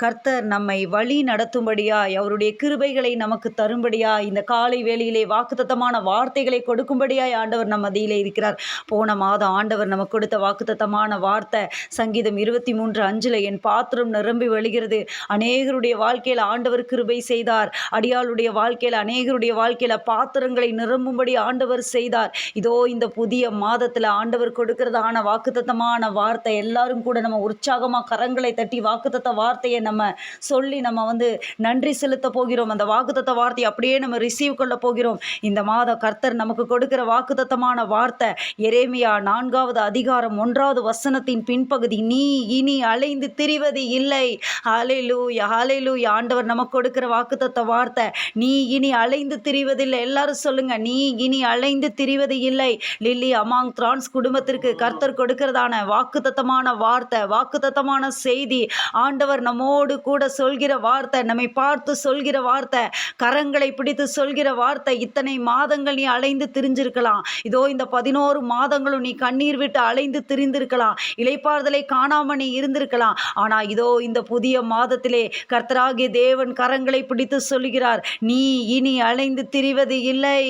கர்த்தர் நம்மை வழி நடத்தும்படியாய் அவருடைய கிருபைகளை நமக்கு தரும்படியாய் இந்த காலை வேளையிலே வாக்குத்தத்தமான வார்த்தைகளை கொடுக்கும்படியாய் ஆண்டவர் நம்ம மத்தியிலே இருக்கிறார். போன மாதம் ஆண்டவர் நமக்கு கொடுத்த வாக்குத்தத்தமான வார்த்தை சங்கீதம் 23:5 என் பாத்திரம் நிரம்பி வழிகிறது. அநேகருடைய வாழ்க்கையில் ஆண்டவர் கிருபை செய்தார். அடியாளுடைய வாழ்க்கையில் அநேகருடைய வாழ்க்கையில் பாத்திரங்களை நிரம்பும்படி ஆண்டவர் செய்தார். இதோ இந்த புதிய மாதத்தில் ஆண்டவர் கொடுக்கிறதான வாக்குத்தத்தமான வார்த்தை எல்லாரும் கூட நம்ம உற்சாகமாக கரங்களை தட்டி வாக்குத்தத்த வார்த்தையை நம்ம சொல்லி நம்ம நன்றி செலுத்த போகிறோம். அந்த வாக்குத்தத்த வார்த்தையை அப்படியே நம்ம ரிசீவ் கொள்ள போகிறோம். இந்த மாத கர்த்தர் நமக்கு கொடுக்கிற வாக்குத்தத்தமான வார்த்தை எரேமியா 4வது அதிகாரம் 1வது வசனத்தின் பின்பகுதி, நீ இனி அலைந்து திரிவது இல்லை. ஹல்லேலூயா, ஹல்லேலூயா. ஆண்டவர் நமக்கு கொடுக்கிற வாக்குத்தத்த வார்த்தை, நீ இனி அலைந்து திரிவதில்லை. எல்லாரும் சொல்லுங்க, நீ இனி அலைந்து திரிவது இல்லை. லில்லி அமாங் திரான்ஸ் குடும்பத்திற்கு கர்த்தர் கொடுக்கிறதான வாக்குத்தத்தமான வார்த்தை, வாக்குத்தத்தமான செய்தி, ஆண்டவர் நம்மோடு கூட சொல்கிற வார்த்தை, நம்மை பார்த்து சொல்கிற வார்த்தை, கரங்களை பிடித்து சொல்கிற வார்த்தை. இத்தனை மாதங்கள் நீ அலைந்து திரிஞ்சிருக்கலாம். இதோ இந்த 11 மாதங்களும் நீ கண்ணீர் விட்டு அலைந்து திரிந்திருக்கலாம். இளைப்பாறுதலை காணாம நீ இருந்திருக்கலாம். ஆனா இதோ இந்த புதிய மாதத்திலே கர்த்தராகிய தேவன் கரங்களை பிடித்து சொல்கிறார், நீ இனி அலைந்து திரிவது இல்லை.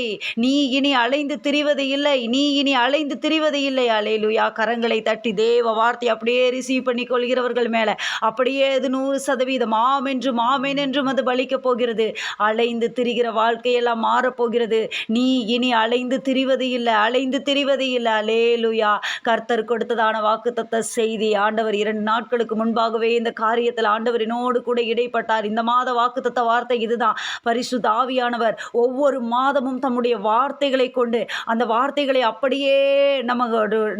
நீ இனி அலைந்து திரிவது இல்லை. நீ இனி அலைந்து திரிவது இல்லை. அல்லேலூயா. கரங்களை தட்டி தேவ வார்த்தை அப்படியே ரிசீவ் பண்ணி கொள்கிறவர்கள் மேல அப்படியே அது 100% ஆம் என்றும் ஆமேன் என்றும் அது பலிக்க போகிறது. அலைந்து திரிகிற வாழ்க்கையெல்லாம் மாறப்போகிறது. நீ இனி அலைந்து திரிவது இல்லை, அலைந்து திரிவது இல்லை. அல்லேலூயா. கர்த்தர் கொடுத்ததான வாக்குத்தத்த செய்தி. ஆண்டவர் 2 நாட்களுக்கு முன்பாகவே இந்த காரியத்தில் ஆண்டவர் என்னோடு கூட இடைப்பட்டார். இந்த மாத வாக்குத்தத்த வார்த்தை இதுதான். பரிசுத்த ஆவியானவர் ஒவ்வொரு மாதமும் தம்முடைய வார்த்தைகளை கொண்டு அந்த வார்த்தைகளை அப்படியே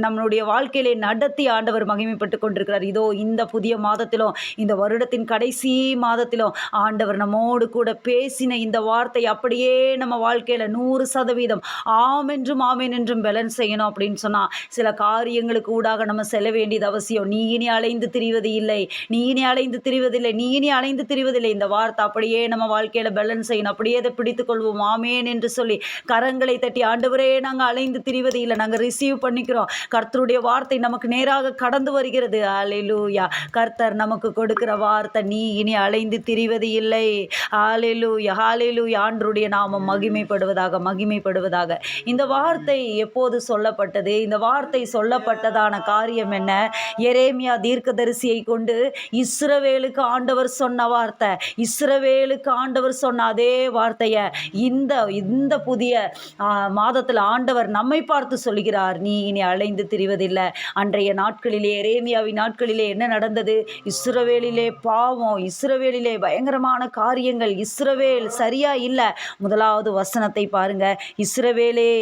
நம்மளுடைய வாழ்க்கையிலே நடத்தி ஆண்டவர் மகிமைப்பட்டு கொண்டிருக்கிறார். இதோ இந்த புதிய மாதத்திலும் இந்த வருடத்தின் கடைசி மாதத்திலும் ஆண்டவர் நம்மோடு கூட பேசின இந்த வார்த்தை அப்படியே நம்ம வாழ்க்கையில் 100% ஆம் என்றும் ஆமேன் என்றும் பேலன்ஸ் செய்யணும். அப்படின்னு சொன்னால் சில காரியங்களுக்கு ஊடாக நம்ம செல்ல வேண்டியது அவசியம். நீ இனி அலைந்து திரிவது இல்லை, நீ இனி அலைந்து திரிவதில்லை, நீ இனி அலைந்து திரிவதில்லை. இந்த வார்த்தை அப்படியே நம்ம வாழ்க்கையில் பேலன்ஸ் செய்யணும். அப்படியே அதை பிடித்துக் கொள்வோம். ஆமேன் என்று சொல்லி கரங்களை தட்டி, ஆண்டவரே நாங்கள் அலைந்து திரிவது இல்லை, நாங்கள் ரிசீவ் பண்ணிக்கிறோம். கர்த்தருடைய வார்த்தை நமக்கு நேராக கடந்து வருகிறது. அல்லேலூயா. கர்த்தர் நமக்கு கொடுக்கிற வார்த்தை, நீ இனி அலைந்து திரிவது இல்லை. ஹல்லேலூயா, ஹல்லேலூயா. ஆண்டவருடைய நாமம் மகிமைப்படுவதாக, மகிமைப்படுவதாக. இந்த வார்த்தை எப்போது சொல்லப்பட்டது? இந்த வார்த்தை சொல்லப்பட்டதான காரியம் என்ன? எரேமியா தீர்க்கதரிசியை கொண்டு இஸ்ரவேலுக்கு ஆண்டவர் சொன்ன வார்த்தை, இஸ்ரவேலுக்கு ஆண்டவர் சொன்ன அதே வார்த்தையை இந்த புதிய மாதத்தில் ஆண்டவர் நம்மை பார்த்து சொல்கிறார், நீ இனி அலைந்து திரிவதில்லை. அன்றைய நாட்களிலே, எரேமியாவின் நாட்களிலே என்ன நடந்தது? இஸ்ரவேலிலே பாவம், இஸ்ரவேலிலே பயங்கரமான காரியங்கள். இஸ்ரவேல் சரியா இல்லை. 1வது வசனத்தை பாருங்க. இஸ்ரவேலே,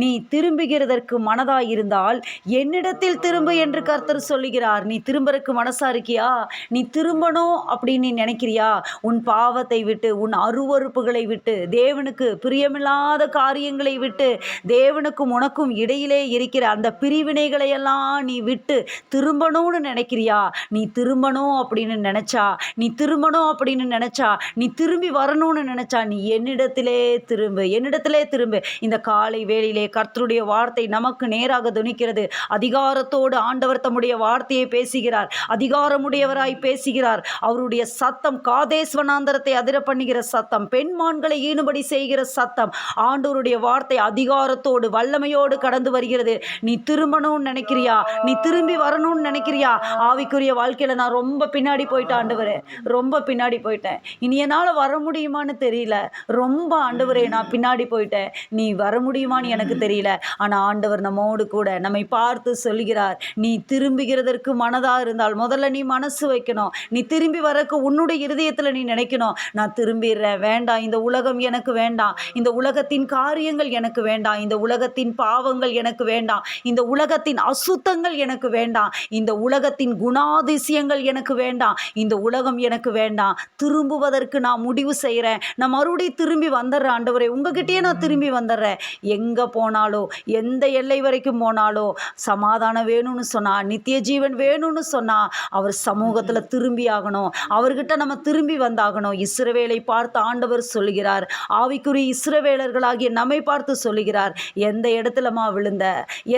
நீ திரும்புகிறதற்கு மனதாயிருந்தால் என்னிடத்தில் திரும்பு என்று கர்த்தர் சொல்லுகிறார். நீ திரும்பறதுக்கு மனசா இருக்கியா? நீ திரும்பணும் அப்படின்னு நீ நினைக்கிறியா? உன் பாவத்தை விட்டு, உன் அருவருப்புகளை விட்டு, தேவனுக்கு பிரியமில்லாத காரியங்களை விட்டு, தேவனுக்கும் உனக்கும் இடையிலே இருக்கிற அந்த பிரிவினைகளை எல்லாம் நீ விட்டு திரும்பணும்னு நினைக்கிறியா? நீ திரும்பணும் அப்படின்னு நினைச்சா, நீ திரும்பணும் அப்படின்னு நினைச்சா, நீ திரும்பி வரணும்னு நினைச்சா, நீ என்னிடத்திலே திரும்பு, என்னிடத்திலே திரும்பு. இந்த காலை வேளையிலே கர்த்தருடைய வார்த்தை நமக்கு நேராக துணிக்கிறது. அதிகாரத்தோடு ஆண்டவர் தம்முடைய வார்த்தையை பேசுகிறார். அதிகாரமுடையவராய் பேசுகிறார். அவருடைய சத்தம் காதேஸ் வனாந்தரத்தை அதிர பண்ணுகிற சத்தம், பெண்மான்களை ஈனுபடி செய்கிற சத்தம். ஆண்டவருடைய வார்த்தை அதிகாரத்தோடு வல்லமையோடு கடந்து வருகிறது. நீ திரும்பணும்னு நினைக்கிறியா? நீ திரும்பி வரணும்னு நினைக்கிறியா? ஆவிக்குரிய வாழ்க்கையில் நான் ரொம்ப பின்னாடி போயிட்டேன் ஆண்டவரே, ரொம்ப பின்னாடி போயிட்டேன், இனி என்னால் வர முடியுமான்னு தெரியல, ரொம்ப ஆண்டவரே நான் பின்னாடி போயிட்டேன், நீ வர முடியுமான்னு எனக்கு தெரியல. ஆனால் ஆண்டவர் நம்மோடு கூட நம்மை பார்த்து சொல்கிறார், நீ திரும்புகிறதற்கு மனதாக இருந்தால் முதல்ல நீ மனசு வைக்கணும். நீ திரும்பி வரக்கு உன்னுடைய இருதயத்தில் நீ நினைக்கணும், நான் திரும்பிடுறேன், வேண்டாம், இந்த உலகம் எனக்கு வேண்டாம், இந்த உலகத்தின் காரியங்கள் எனக்கு வேண்டாம், இந்த உலகத்தின் பாவங்கள் எனக்கு வேண்டாம், இந்த உலகத்தின் அசுத்தங்கள் எனக்கு வேண்டாம், இந்த உலகத்தின் குணாதிசயங்கள் எனக்கு வேண்டாம், இந்த உலகம் எனக்கு வேண்டாம், திரும்புவதற்கு நான் முடிவு செய்கிறேன், நான் மறுபடியும் திரும்பி வந்துடுறேன் ஆண்டவரே, உங்ககிட்டயே நான் திரும்பி வந்துடுறேன். எங்கே போனாலோ, எந்த எல்லை வரைக்கும் போனாலோ, சமாதானம் வேணும்னு சொன்னால், நித்திய ஜீவன் வேணும்னு சொன்னால், அவர் சமூகத்தில் திரும்பி ஆகணும், அவர்கிட்ட நம்ம திரும்பி வந்தாகணும். இஸ்ரவேலை பார்த்து ஆண்டவர் சொல்லுகிறார், ஆவிக்குரிய இஸ்ரவேலர்களாகிய நம்மை பார்த்து சொல்லுகிறார், எந்த இடத்துலமா விழுந்த,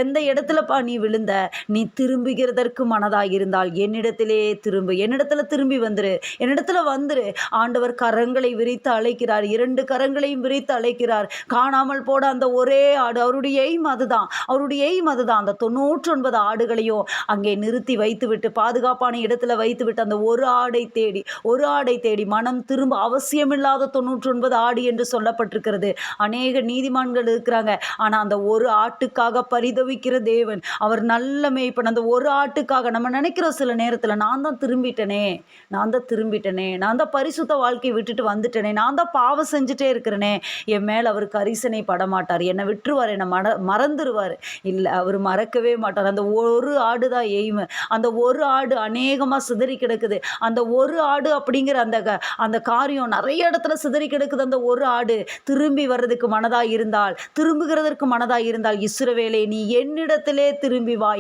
எந்த இடத்துலப்பா நீ விழுந்த, நீ திரும்புகிறதற்கு மனதாயிருந்தால் என்னிடத்திலே திரும்பு, என்னிடத்துல திரும்பி வந்துரு, என்னிடத்துல வந்துரு. ஆண்டவர் கரங்களை விரித்து அழைக்கிறார், 2 கரங்களையும் விரித்து அழைக்கிறார். காணாமல் போட அந்த ஒரே ஆடு, அவருடைய எய்ம் அதுதான், அவருடைய எய்ம் அதுதான். அந்த 99 ஆடுகளையும் அங்கே நிறுத்தி வைத்துவிட்டு, பாதுகாப்பான இடத்துல வைத்துவிட்டு, அந்த ஒரு ஆடை தேடி மனம் திரும்ப அவசியமில்லாத 99 ஆடு என்று சொல்லப்பட்டிருக்கிறது. அநேக நீதிமான்கள் இருக்கிறாங்க. ஆனா அந்த ஒரு ஆட்டுக்காக பரிதவிக்கிற தேவன், அவர் நல்ல மேய்ப்பன். அந்த ஒரு ஆட்டுக்காக நம்ம நினைக்கிறோம் சில நேரத்துல, நான் தான் திரும்பிட்டனே, நான் தான் பரிசுத்த வாழ்க்கையை விட்டுட்டு வந்துட்டனே, நான் தான் பாவம் செஞ்சுட்டே இருக்கிறனே, என் மேல அவர் கரிசனை படமாட்டார், என்னை விட்டுருவார், என்னை மறந்துருவார். இல்ல, அவர் மறக்கவே மாட்டார். அந்த ஒரு ஆடு தான் எய்மு. அந்த ஒரு ஆடு அநேகமா சிதறி கிடக்குது. அந்த ஒரு ஆடு அப்படிங்கிற அந்த காரியம் நிறைய இடத்துல சிதறி கிடக்குது. அந்த ஒரு ஆடு திரும்பி வர்றதுக்கு திரும்புகிறதற்கு மனதாய் இருந்தால், இஸ்ரவேலே நீ என்னிடத்திலே திரும்பி வா,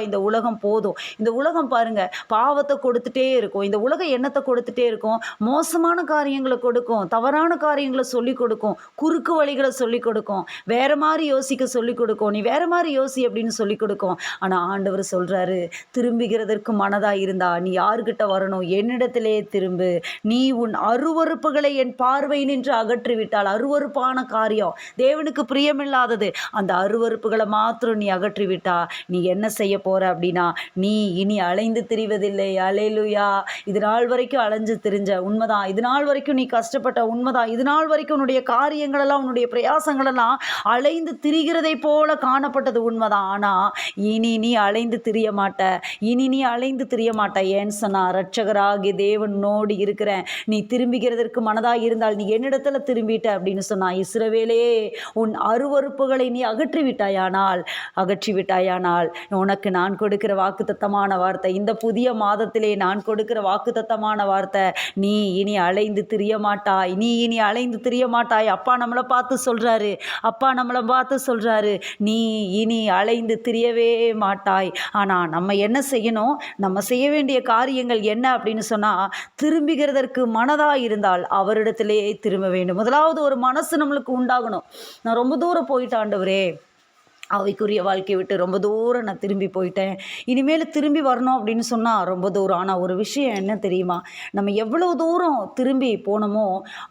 இந்த உலகம் போதும். இந்த உலகம் பாருங்க, பாவத்தை கொடுத்துட்டே இருக்கும். இந்த உலகம் எண்ணத்தை கொடுத்துட்டே இருக்கும், மோசமான காரியங்களை கொடுக்கும், தவறான காரியங்களை சொல்லிக் கொடுக்கும், குறுக்கு வழிகளை சொல்லிக் கொடுக்கும், வேற மாதிரி யோசிக்க சொல்லிக் கொடுக்கும், நீ வேற மாதிரி யோசி அப்படின்னு சொல்லிக் கொடுக்கும். ஆனா ஆண்டவர் சொல்றாரு, திரும்புகிறதற்கு மனதாய் இருந்தா நீ யாருகிட்ட வரணும்? என்னிடத்திலே திரும்பு. நீ உன் அருவருப்புகளை என் பார்வை நின்று அகற்றிவிட்டால், அருவருப்பான காரியம், தேவனுக்கு பிரியமில்லாதது, அந்த அருவருப்புகளை மாத்திரம் நீ அகற்றிவிட்டா நீ என்ன செய்ய போற அப்படின்னா, நீ இனி அலைந்து திரிவதில்லை. அல்லேலூயா. இது நாள் வரைக்கும் அலைஞ்சு திரிஞ்ச உண்மைதான், இது நாள் வரைக்கும் நீ கஷ்டப்பட்ட உண்மைதான், இது நாள் வரைக்கும் உன்னுடைய காரியங்கள் எல்லாம், உன்னுடைய பிரயாசங்கள் எல்லாம் அலைந்து திரிகிறதை போல காணப்பட்டது உண்மைதான். ஆனா இனி நீ அலைந்து திரிய மாட்ட. ஏன் சொன்னா, இரட்சகராகிய தேவனோடு இருக்கிறேன், நீ திரும்புகிறதற்கு மனதாய் இருந்தால் நீ என்னிடத்துல திரும்பிட்ட அப்படின்னு சொன்னா, இஸ்ரவேலே உன் அருவருப்புகளை நீ அகற்றிவிட்டாயானால் உனக்கு நான் கொடுக்கிற வாக்குத்தத்தமான வார்த்தை, இந்த புதிய மாதத்திலே நான் கொடுக்கிற வாக்குத்தத்தமான வார்த்தை, நீ இனி அலைந்து திரிய மாட்டாய். அப்பா நம்மளை பார்த்து சொல்றாரு, நீ இனி அலைந்து திரியவே மாட்டாய். ஆனா நம்ம என்ன செய்யணும்? நம்ம செய்ய வேண்டிய காரியங்கள் என்ன அப்படின்னு சொன்னா, திரும்புகிறதற்கு மனதாய் இருந்தால் அவரிடத்திலே திரும்ப வேண்டும். முதலாவது ஒரு மனசு நம்மளுக்கு உண்டாகணும். நான் ரொம்ப தூரம் போயிட்டேன் ஆண்டவரே, அவைக்குரிய வாழ்க்கையை விட்டு ரொம்ப தூரம் நான் திரும்பி போயிட்டேன், இனிமேல் திரும்பி வரணும் அப்படின்னு சொன்னால் ரொம்ப தூரம். ஆனால் ஒரு விஷயம் என்ன தெரியுமா, நம்ம எவ்வளவு தூரம் திரும்பி போனோமோ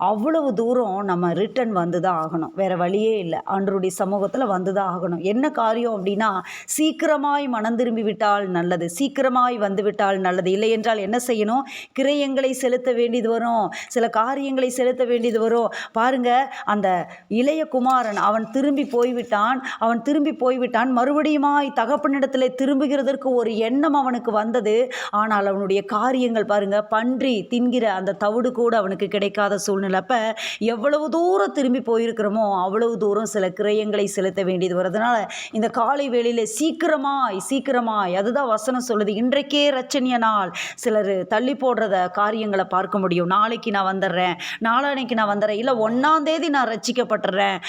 அவ்வளவு தூரம் நம்ம ரிட்டர்ன் வந்து தான் ஆகணும். வேறு வழியே இல்லை, ஆண்டவருடைய சமூகத்தில் வந்து தான் ஆகணும். என்ன காரியம் அப்படின்னா, சீக்கிரமாய் மனம் திரும்பி விட்டால் நல்லது, சீக்கிரமாய் வந்து விட்டால் நல்லது. இல்லை என்றால் என்ன செய்யணும்? கிரயங்களை செலுத்த வேண்டியது வரும், சில காரியங்களை செலுத்த வேண்டியது வரும். பாருங்க, அந்த இளைய குமாரன் அவன் திரும்பி போய்விட்டான், மறுபடியுமாய் தகப்பனிடத்தில் திரும்புகிறதற்கு ஒரு எண்ணம் அவனுக்கு வந்தது. ஆனால் அவனுடைய காரியங்கள் பாருங்க, பன்றி தின்கிற அந்த தவிடு கூட அவனுக்கு கிடைக்காத சூழ்நிலை. அப்போ எவ்வளவு தூரம் திரும்பி போயிருக்கிறோமோ அவ்வளவு தூரம் சில கிரயங்களை செலுத்த வேண்டியது வருதுனால இந்த காலை வேளையில் சீக்கிரமாய் அதுதான் வசனம் சொல்லுது, இன்றைக்கே ரட்சணிய நாள். சிலர் தள்ளி போடுறத காரியங்களை பார்க்க முடியும். நாளைக்கு நான் வந்துடுறேன், நாளான்னைக்கு நான் வந்துடுறேன், இல்லை 1ஆம் தேதி நான் ரட்சிக்கப்பட்டுறேன்,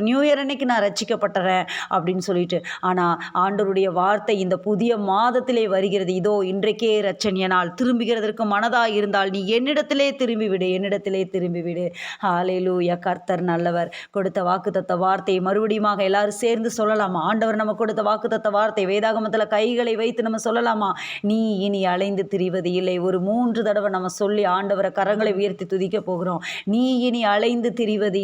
நியூ இயர் அன்னைக்கு நான் ரட்சிக்கப்பட்டுறேன் அப்படின்னு சொல்லிட்டு. ஆனால் ஆண்டவருடைய வார்த்தை இந்த புதிய மாதத்திலே வருகிறது, இதோ இன்றைக்கே ரட்சணிய நாள். திரும்புகிறதற்கு மனதாய் இருந்தால் நீ என்னிடத்திலே திரும்பிவிடு. ஹல்லேலூயா. கர்த்தர் நல்லவர். கொடுத்த வாக்குத்தத்த வார்த்தையை மறுபடியும் எல்லாரும் சேர்ந்து சொல்லலாமா? ஆண்டவர் நம்ம கொடுத்த வாக்குத்தத்த வார்த்தை வேதாகமத்தில் கைகளை வைத்து நம்ம சொல்லலாமா? நீ இனி அலைந்து திரிவது இல்லை. ஒரு 3 தடவை நம்ம சொல்லி ஆண்டவரை கரங்களை உயர்த்தி துதிக்க போகிறோம். நீ இனி அலைந்து திரிவது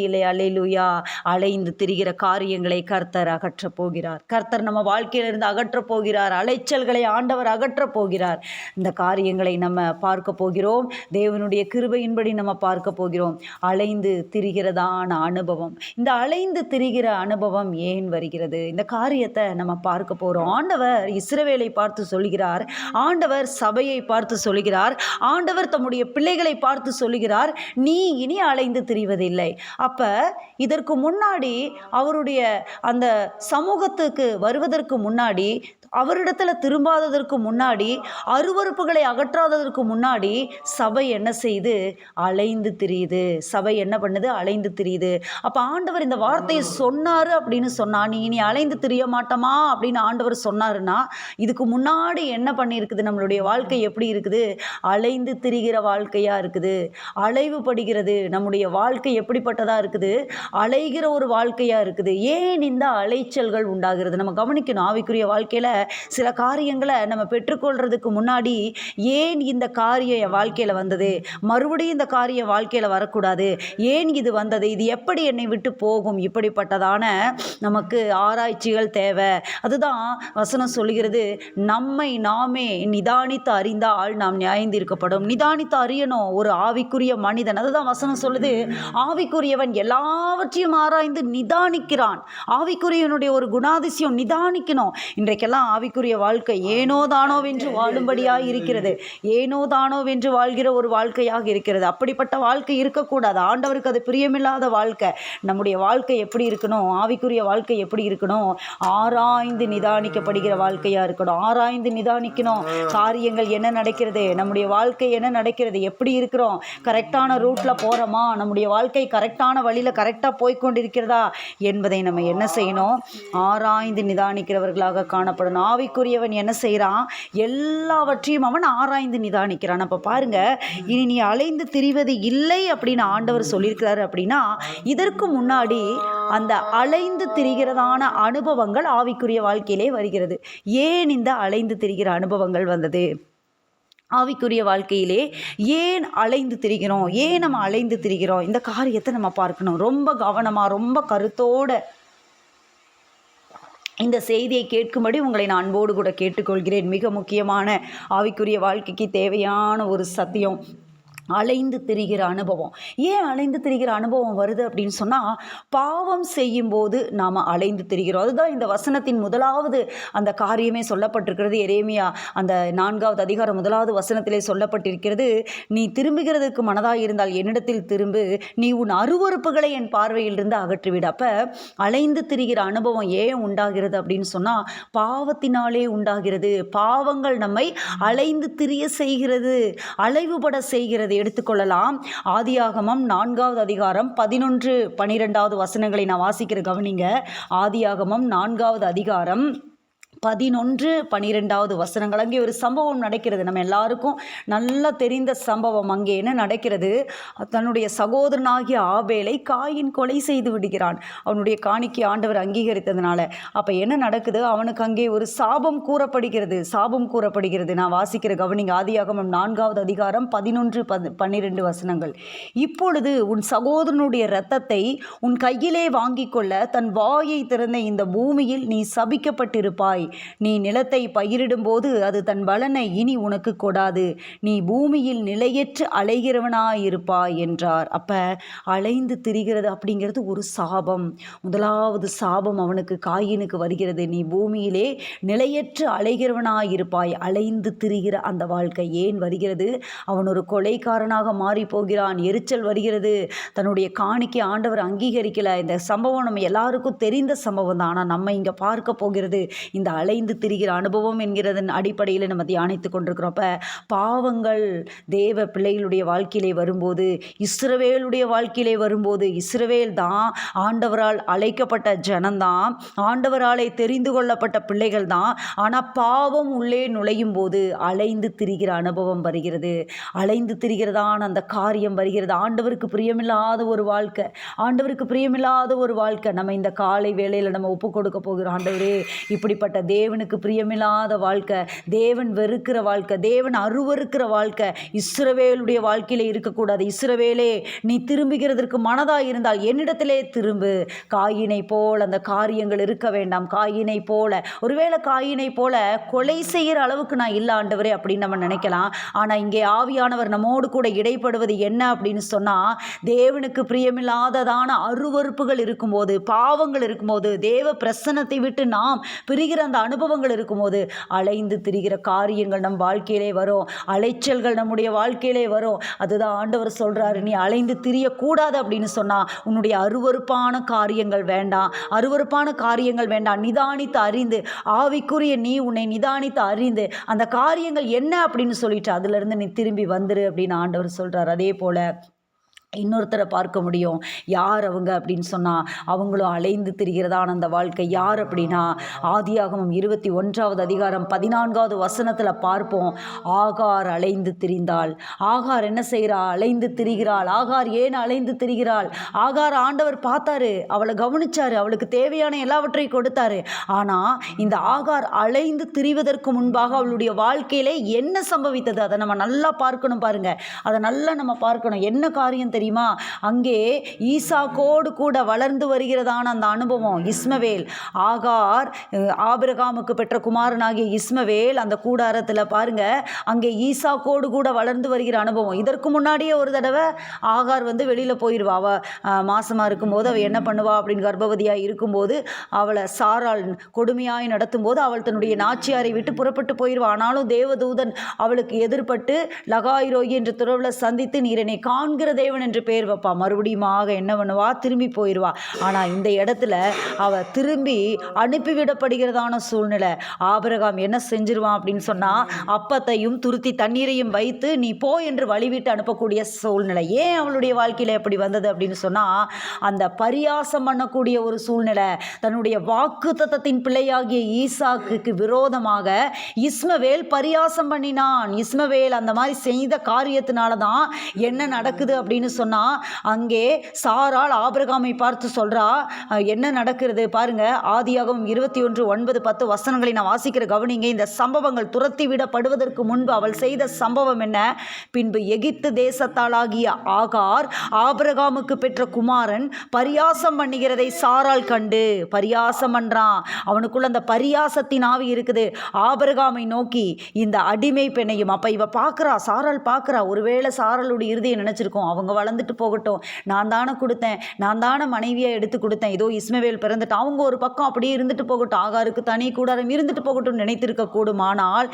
இல்லை, அல்லேலூயா. அலைந்து திரிகிற காரியங்களை கர்த்தர் அகற்றப் போகிறார். கர்த்தர் நம்ம வாழ்க்கையிலிருந்து அகற்றப் போகிறார். அலைச்சல்களை ஆண்டவர் அகற்றப் போகிறார். இந்த காரியங்களை நம்ம பார்க்க போகிறோம். தேவனுடைய கிருபையின்படி நம்ம பார்க்க போகிறோம். அலைந்து திரிகிறதான அனுபவம், இந்த அலைந்து திரிகிற அனுபவம் ஏன் வருகிறது? இந்த காரியத்தை நம்ம பார்க்க போகிறோம். ஆண்டவர் இஸ்ரவேலை பார்த்து சொல்கிறார், ஆண்டவர் சபையை பார்த்து சொல்கிறார், ஆண்டவர் தம்முடைய பிள்ளைகளை பார்த்து சொல்கிறார், நீ இனி அலைந்து திரிவதில்லை. அப்ப இதற்கு முன்னாடி அவருடைய அந்த சமூகத்துக்கு வருவதற்கு முன்னாடி அவரிடத்துல திரும்பாததற்கு முன்னாடி, அருவருப்புகளை அகற்றாததற்கு முன்னாடி சபை என்ன செய்யுது? அலைந்து திரியுது. சபை என்ன பண்ணுது? அலைந்து திரியுது. அப்ப ஆண்டவர் இந்த வார்த்தையை சொன்னாரு அப்படின்னு சொன்னா, நீ இனி அலைந்து திரிய மாட்டோமா அப்படின்னு ஆண்டவர் சொன்னாருன்னா, இதுக்கு முன்னாடி என்ன பண்ணியிருக்குது? நம்மளுடைய வாழ்க்கை எப்படி இருக்குது? அலைந்து திரிகிற வாழ்க்கையா இருக்குது. அலைவுபடுகிறது. நம்முடைய வாழ்க்கை எப்படிப்பட்டதா இருக்குது? அலைகிற ஒரு வாழ்க்கையா இருக்குது. ஏன் இந்த அலைச்சல்கள் உண்டாகிறது? நம்ம கவனிக்கணும். ஆவிக்குரிய வாழ்க்கையில சில காரியங்களை நம்ம பெற்றுக்கொள்றதுக்கு முன்னாடி ஏன் இந்த காரியம் என் வாழ்க்கையில் வந்தது, மறுபடியும் இந்த காரியம் வாழ்க்கையில் வரக்கூடாது, ஏன் இது வந்தது, இது எப்படி என்னை விட்டு போகும், இப்படிப்பட்டதான நமக்கு ஆராய்ச்சிகள் தேவை. அதுதான் வசனம் சொல்கிறது, நம்மை நாமே நிதானித்து அறிந்தால் நாம் நியாயந்தீர்க்கப்படும். நிதானித்து அறியணும் ஒரு ஆவிக்குரிய மனிதன். அதுதான் வசனம் சொல்லுது, ஆவிக்குரியவன் எல்லாவற்றையும் ஆராய்ந்து நிதானிக்கிறான். ஆவிக்குரியவனுடைய ஒரு குணாதிசயம் நிதானிக்கணும். இன்றைக்கெல்லாம் ஆவிக்குரிய வாழ்க்கை ஏனோ தானோ வென்று வாழும்படியாக இருக்கிறது. ஏனோ தானோ வென்று வாழ்கிற ஒரு வாழ்க்கையாக இருக்கிறது. அப்படிப்பட்ட வாழ்க்கை இருக்கக்கூடாது. ஆண்டவருக்கு அது பிரியமில்லாத வாழ்க்கை. நம்முடைய வாழ்க்கை எப்படி இருக்கணும்? ஆவிக்குரிய வாழ்க்கை எப்படி இருக்கணும்? ஆராய்ந்து நிதானிக்கப்படுகிற வாழ்க்கையாக இருக்கணும். ஆராய்ந்து நிதானிக்கணும். காரியங்கள் என்ன நடக்கிறது, நம்முடைய வாழ்க்கை என்ன நடக்கிறது, எப்படி இருக்கிறோம், கரெக்டான ரூட்டில் போகிறோமா, நம்முடைய வாழ்க்கை கரெக்டான வழியில் கரெக்டாக போய்கொண்டிருக்கிறதா என்பதை நம்ம என்ன செய்யணும்? ஆராய்ந்து நிதானிக்கிறவர்களாக காணப்படணும். ஆவிக்குரியவன் என்ன செய்கிறான்? எல்லாவற்றையும் அவன் ஆராய்ந்து நிதானிக்கிறான். அப்போ பாருங்க, இனி நீ அலைந்து திரிவது இல்லை அப்படின்னு ஆண்டவர் சொல்லியிருக்கிறாரு. அப்படின்னா இதற்கு முன்னாடி அந்த அலைந்து திரிகிறதான அனுபவங்கள் ஆவிக்குரிய வாழ்க்கையிலே வருகிறது. ஏன் இந்த அலைந்து திரிகிற அனுபவங்கள் வந்தது? ஆவிக்குரிய வாழ்க்கையிலே ஏன் அலைந்து திரிகிறோம்? ஏன் நம்ம அலைந்து திரிகிறோம்? இந்த காரியத்தை நம்ம பார்க்கணும். ரொம்ப கவனமாக, ரொம்ப கருத்தோட இந்த செய்தியை கேட்கும்படி உங்களை நான் அன்போடு கூட கேட்டுக்கொள்கிறேன். மிக முக்கியமான ஆவிக்குரிய வாழ்க்கைக்கு தேவையான ஒரு சத்தியம், அலைந்து திரிகிற அனுபவம். ஏன் அலைந்து திரிகிற அனுபவம் வருது அப்படின்னு சொன்னால், பாவம் செய்யும்போது நாம் அலைந்து திரிகிறோம். அதுதான் இந்த வசனத்தின் முதலாவது அந்த காரியமே சொல்லப்பட்டிருக்கிறது. எரேமியா அந்த 4வது அதிகாரம் 1வது வசனத்திலே சொல்லப்பட்டிருக்கிறது, நீ திரும்புகிறதுக்கு மனதாக இருந்தால் என்னிடத்தில் திரும்பு, நீ உன் அருவருப்புகளை என் பார்வையிலிருந்து அகற்றிவிடு. அப்போ அலைந்து திரிகிற அனுபவம் ஏன் உண்டாகிறது அப்படின்னு சொன்னால், பாவத்தினாலே உண்டாகிறது. பாவங்கள் நம்மை அலைந்து திரிய செய்கிறது, அலைவுபட செய்கிறது. எடுத்துக்கொள்ளலாம். ஆதியாகமம் 4வது அதிகாரம் 11, 12வது வசனங்களை நான் வாசிக்கிற கவனிங்க. ஆதியாகமம் 4வது அதிகாரம் 11, 12வது வசனங்கள். அங்கே ஒரு சம்பவம் நடக்கிறது. நம்ம எல்லாருக்கும் நல்லா தெரிந்த சம்பவம். அங்கே என்ன நடக்கிறது? தன்னுடைய சகோதரனாகிய ஆபேலை காயின் கொலை செய்து விடுகிறான். அவனுடைய காணிக்கை ஆண்டவர் அங்கீகரித்ததுனால. அப்போ என்ன நடக்குது? அவனுக்கு அங்கே ஒரு சாபம் கூறப்படுகிறது. சாபம் கூறப்படுகிறது. நான் வாசிக்கிற கவனிங்க. ஆதியாகமம் 4வது அதிகாரம் 11, 12 வசனங்கள். இப்பொழுது உன் சகோதரனுடைய இரத்தத்தை உன் கையிலே வாங்கி கொள்ள தன் வாயை திறந்த இந்த பூமியில் நீ சபிக்கப்பட்டிருப்பாய். நீ நிலத்தை பயிரிடும்போது அது தன் பலனை இனி உனக்கு கொடாது. நீ பூமியில் நிலையற்று அலைகிறவனாயிருப்பாய் என்றார். அப்ப அலைந்து திரிகிறது அப்படிங்கிறது ஒரு சாபம். முதலாவது சாபம் அவனுக்கு, காயினுக்கு வருகிறது. நீ பூமியிலே நிலையற்று அலைகிறவனாயிருப்பாய். அலைந்து திரிகிற அந்த வாழ்க்கை ஏன் வருகிறது? அவன் ஒரு கொலைக்காரனாக மாறி போகிறான். எரிச்சல் வருகிறது. தன்னுடைய காணிக்கை ஆண்டவர் அங்கீகரிக்கல. இந்த சம்பவம் நம்ம எல்லாருக்கும் தெரிந்த சம்பவம் தான். ஆனால் நம்ம இங்கே பார்க்க போகிறது இந்த அலைந்து திரிகிற அனுபவம் என்கிறதன் அடிப்படையில் நம்ம தியானித்து கொண்டிருக்கிறோம். பாவங்கள் தேவ பிள்ளைகளுடைய வாழ்க்கையிலே வரும்போது, இஸ்ரவேலுடைய வாழ்க்கையிலே வரும்போது, இஸ்ரவேல் தான் ஆண்டவரால் அழைக்கப்பட்ட ஜனந்தான், ஆண்டவராலே தெரிந்து கொள்ளப்பட்ட பிள்ளைகள் தான். ஆனால் பாவம் உள்ளே நுழையும் போது அலைந்து திரிகிற அனுபவம் வருகிறது. அலைந்து திரிகிறதான் அந்த காரியம் வருகிறது. ஆண்டவருக்கு பிரியமில்லாத ஒரு வாழ்க்கை, ஆண்டவருக்கு பிரியமில்லாத ஒரு வாழ்க்கை. நம்ம இந்த காலை வேளையில் நம்ம ஒப்பு கொடுக்க போகிறோம். ஆண்டவரே, இப்படிப்பட்ட தேவனுக்கு பிரியமில்லாத வாழ்க்கை, தேவன் வெறுக்கிற வாழ்க்கை, தேவன் அருவருக்கிற வாழ்க்கை இஸ்ரவேலுடைய வாழ்க்கையிலே இருக்கக்கூடாது. இஸ்ரவேலே, நீ திரும்புகிறதற்கு மனதாக இருந்தால் என்னிடத்திலே திரும்பு. காயினை போல் அந்த காரியங்கள் இருக்க வேண்டாம். காயினை போல, ஒருவேளை காயினை போல கொலை செய்கிற அளவுக்கு நான் இல்லை ஆண்டவரே அப்படின்னு நம்ம நினைக்கலாம். ஆனால் இங்கே ஆவியானவர் நம்மோடு கூட இடைப்படுவது என்ன அப்படின்னு சொன்னால், தேவனுக்கு பிரியமில்லாததான அருவருப்புகள் இருக்கும்போது, பாவங்கள் இருக்கும்போது, தேவ பிரசன்னத்தை விட்டு நாம் பிரிகிற அந்த அனுபவங்கள் இருக்கும்போது அலைந்து திரிகிற காரியங்கள் நம் வாழ்க்கையிலே வரும், அலைச்சல்கள் நம்முடைய வாழ்க்கையிலே வரும். அதுதான் ஆண்டவர் சொல்கிறாரு, நீ அலைந்து திரியக்கூடாது அப்படின்னு சொன்னால் உன்னுடைய அருவருப்பான காரியங்கள் வேண்டாம், அருவருப்பான காரியங்கள் வேண்டாம். நிதானித்து அறிந்து, ஆவிக்குரிய நீ உன்னை நிதானித்து அறிந்து அந்த காரியங்கள் என்ன அப்படின்னு சொல்லிட்டு அதிலிருந்து நீ திரும்பி வந்துரு அப்படின்னு ஆண்டவர் சொல்கிறார். அதே போல் இன்னொருத்தரை பார்க்க முடியும். யார் அவங்க அப்படின்னு சொன்னால் அவங்களும் அலைந்து திரிகிறதான அந்த வாழ்க்கை. யார் அப்படின்னா ஆதியாகமம் 21வது அதிகாரம் 14வது வசனத்தில் பார்ப்போம். ஆகார் அலைந்து திரிந்தாள். ஆகார் என்ன செய்கிறா? அலைந்து திரிகிறாள். ஆகார் ஏன் அலைந்து திரிகிறாள்? ஆகார் ஆண்டவர் பார்த்தாரு, அவளை கவனிச்சாரு, அவளுக்கு தேவையான எல்லாவற்றையும் கொடுத்தாரு. ஆனால் இந்த ஆகார் அலைந்து திரிவதற்கு முன்பாக அவளுடைய வாழ்க்கையிலே என்ன சம்பவித்தது அதை நம்ம நல்லா பார்க்கணும். பாருங்க, அதை நல்லா நம்ம பார்க்கணும். என்ன காரியம் தெரியுமா? அங்கே ஈசாக்கோடு கூட வளர்ந்து வருகிறதான அந்த அனுபவம். இஸ்மவேல், ஆகார் ஆபிரகாமுக்கு பெற்ற குமாரனாகிய இஸ்மவேல் அந்த கூடாரத்தில் பாருங்க, அங்கே ஈசாக்கோடு கூட வளர்ந்து வருகிற அனுபவம். இதற்கு முன்னாடியே ஒரு தடவை ஆகார் வெளியில் போயிடுவா. அவள் மாசமாக இருக்கும்போது அவள் என்ன பண்ணுவா அப்படின்னு, கர்ப்பவதியாக இருக்கும்போது அவளை சாராள் கொடுமையாய் நடத்தும் போது அவள் தன்னுடைய நாச்சியாரை விட்டு புறப்பட்டு போயிடுவா. ஆனாலும் தேவதூதன் அவளுக்கு எதிர்பட்டு லகாய்ரோகி என்ற துறவில் சந்தித்து, நீர் என்னை காண்கிற தேவன் என்று பேர் வைப்பா. மறுபடியுமாக என்ன பண்ணுவா? திரும்பி போயிடுவா. ஆனால் இந்த இடத்துல அவள் திரும்பி அனுப்பிவிடப்படுகிறதான சூழ்நிலை. ஆபிரகாம் என்ன செஞ்சிருவான் அப்படின்னு சொன்னால், அப்பத்தையும் துருத்தி தண்ணீரையும் வைத்து நீ போ என்று வழிவிட்டு அனுப்பக்கூடிய சூழ்நிலை. ஏன் அவளுடைய வாழ்க்கையில் எப்படி வந்தது அப்படின்னு சொன்னால், அந்த பரியாசம் பண்ணக்கூடிய ஒரு சூழ்நிலை. தன்னுடைய வாக்குத்தத்தத்தின் பிள்ளையாகிய ஈசாக்குக்கு விரோதமாக இஸ்மவேல் பரியாசம் பண்ணினான். இஸ்மவேல் அந்த மாதிரி செய்த காரியத்தினால தான் என்ன நடக்குது அப்படின்னு சொன்னால், அங்கே சாராள் ஆபிரகாமை பார்த்து சொல்றா, என்ன நடக்கிறது பாருங்க. ஆதியாகமம் 21:9-10 வசனங்களை நான் வாசிக்கிற கவனிங்க. இந்த சம்பவங்கள் துரத்தி விடப்படுவதற்கு முன்பு அவள் செய்த சம்பவம் என்ன? பின்பு எகிப்து தேசத்தாளாகிய ஆகார் ஆபிரகாமுக்கு பெற்ற குமாரன் பரியாசம் பண்ணுகிறதை சாராள் கண்டு, பரியாசம் பண்றான், அவனுக்குள்ள அந்த பரியாசத்தின் ஆவி இருக்குது. ஆபிரகாமை நோக்கி இந்த அடிமை பெண்ணையும், அப்ப இவ பார்க்கிறா, சாராள் பார்க்கிறா, ஒருவேளை சாராளுடைய இருதயம் நினைச்சிருக்கோம், அவங்க வளர்ந்துட்டு போகட்டும், நான் தானே கொடுத்தேன், நான் தானே மனைவியை எடுத்து கொடுத்தேன், இதோ இஸ்மவேல் பிறந்துட்டு அவங்க ஒரு பக்கம் அப்படியே இருந்துட்டு போகட்டும், ஆகாருக்கு தனி கூடாரம் இருந்துட்டு போகட்டும் நினைத்திருக்க கூடும். ஆனால்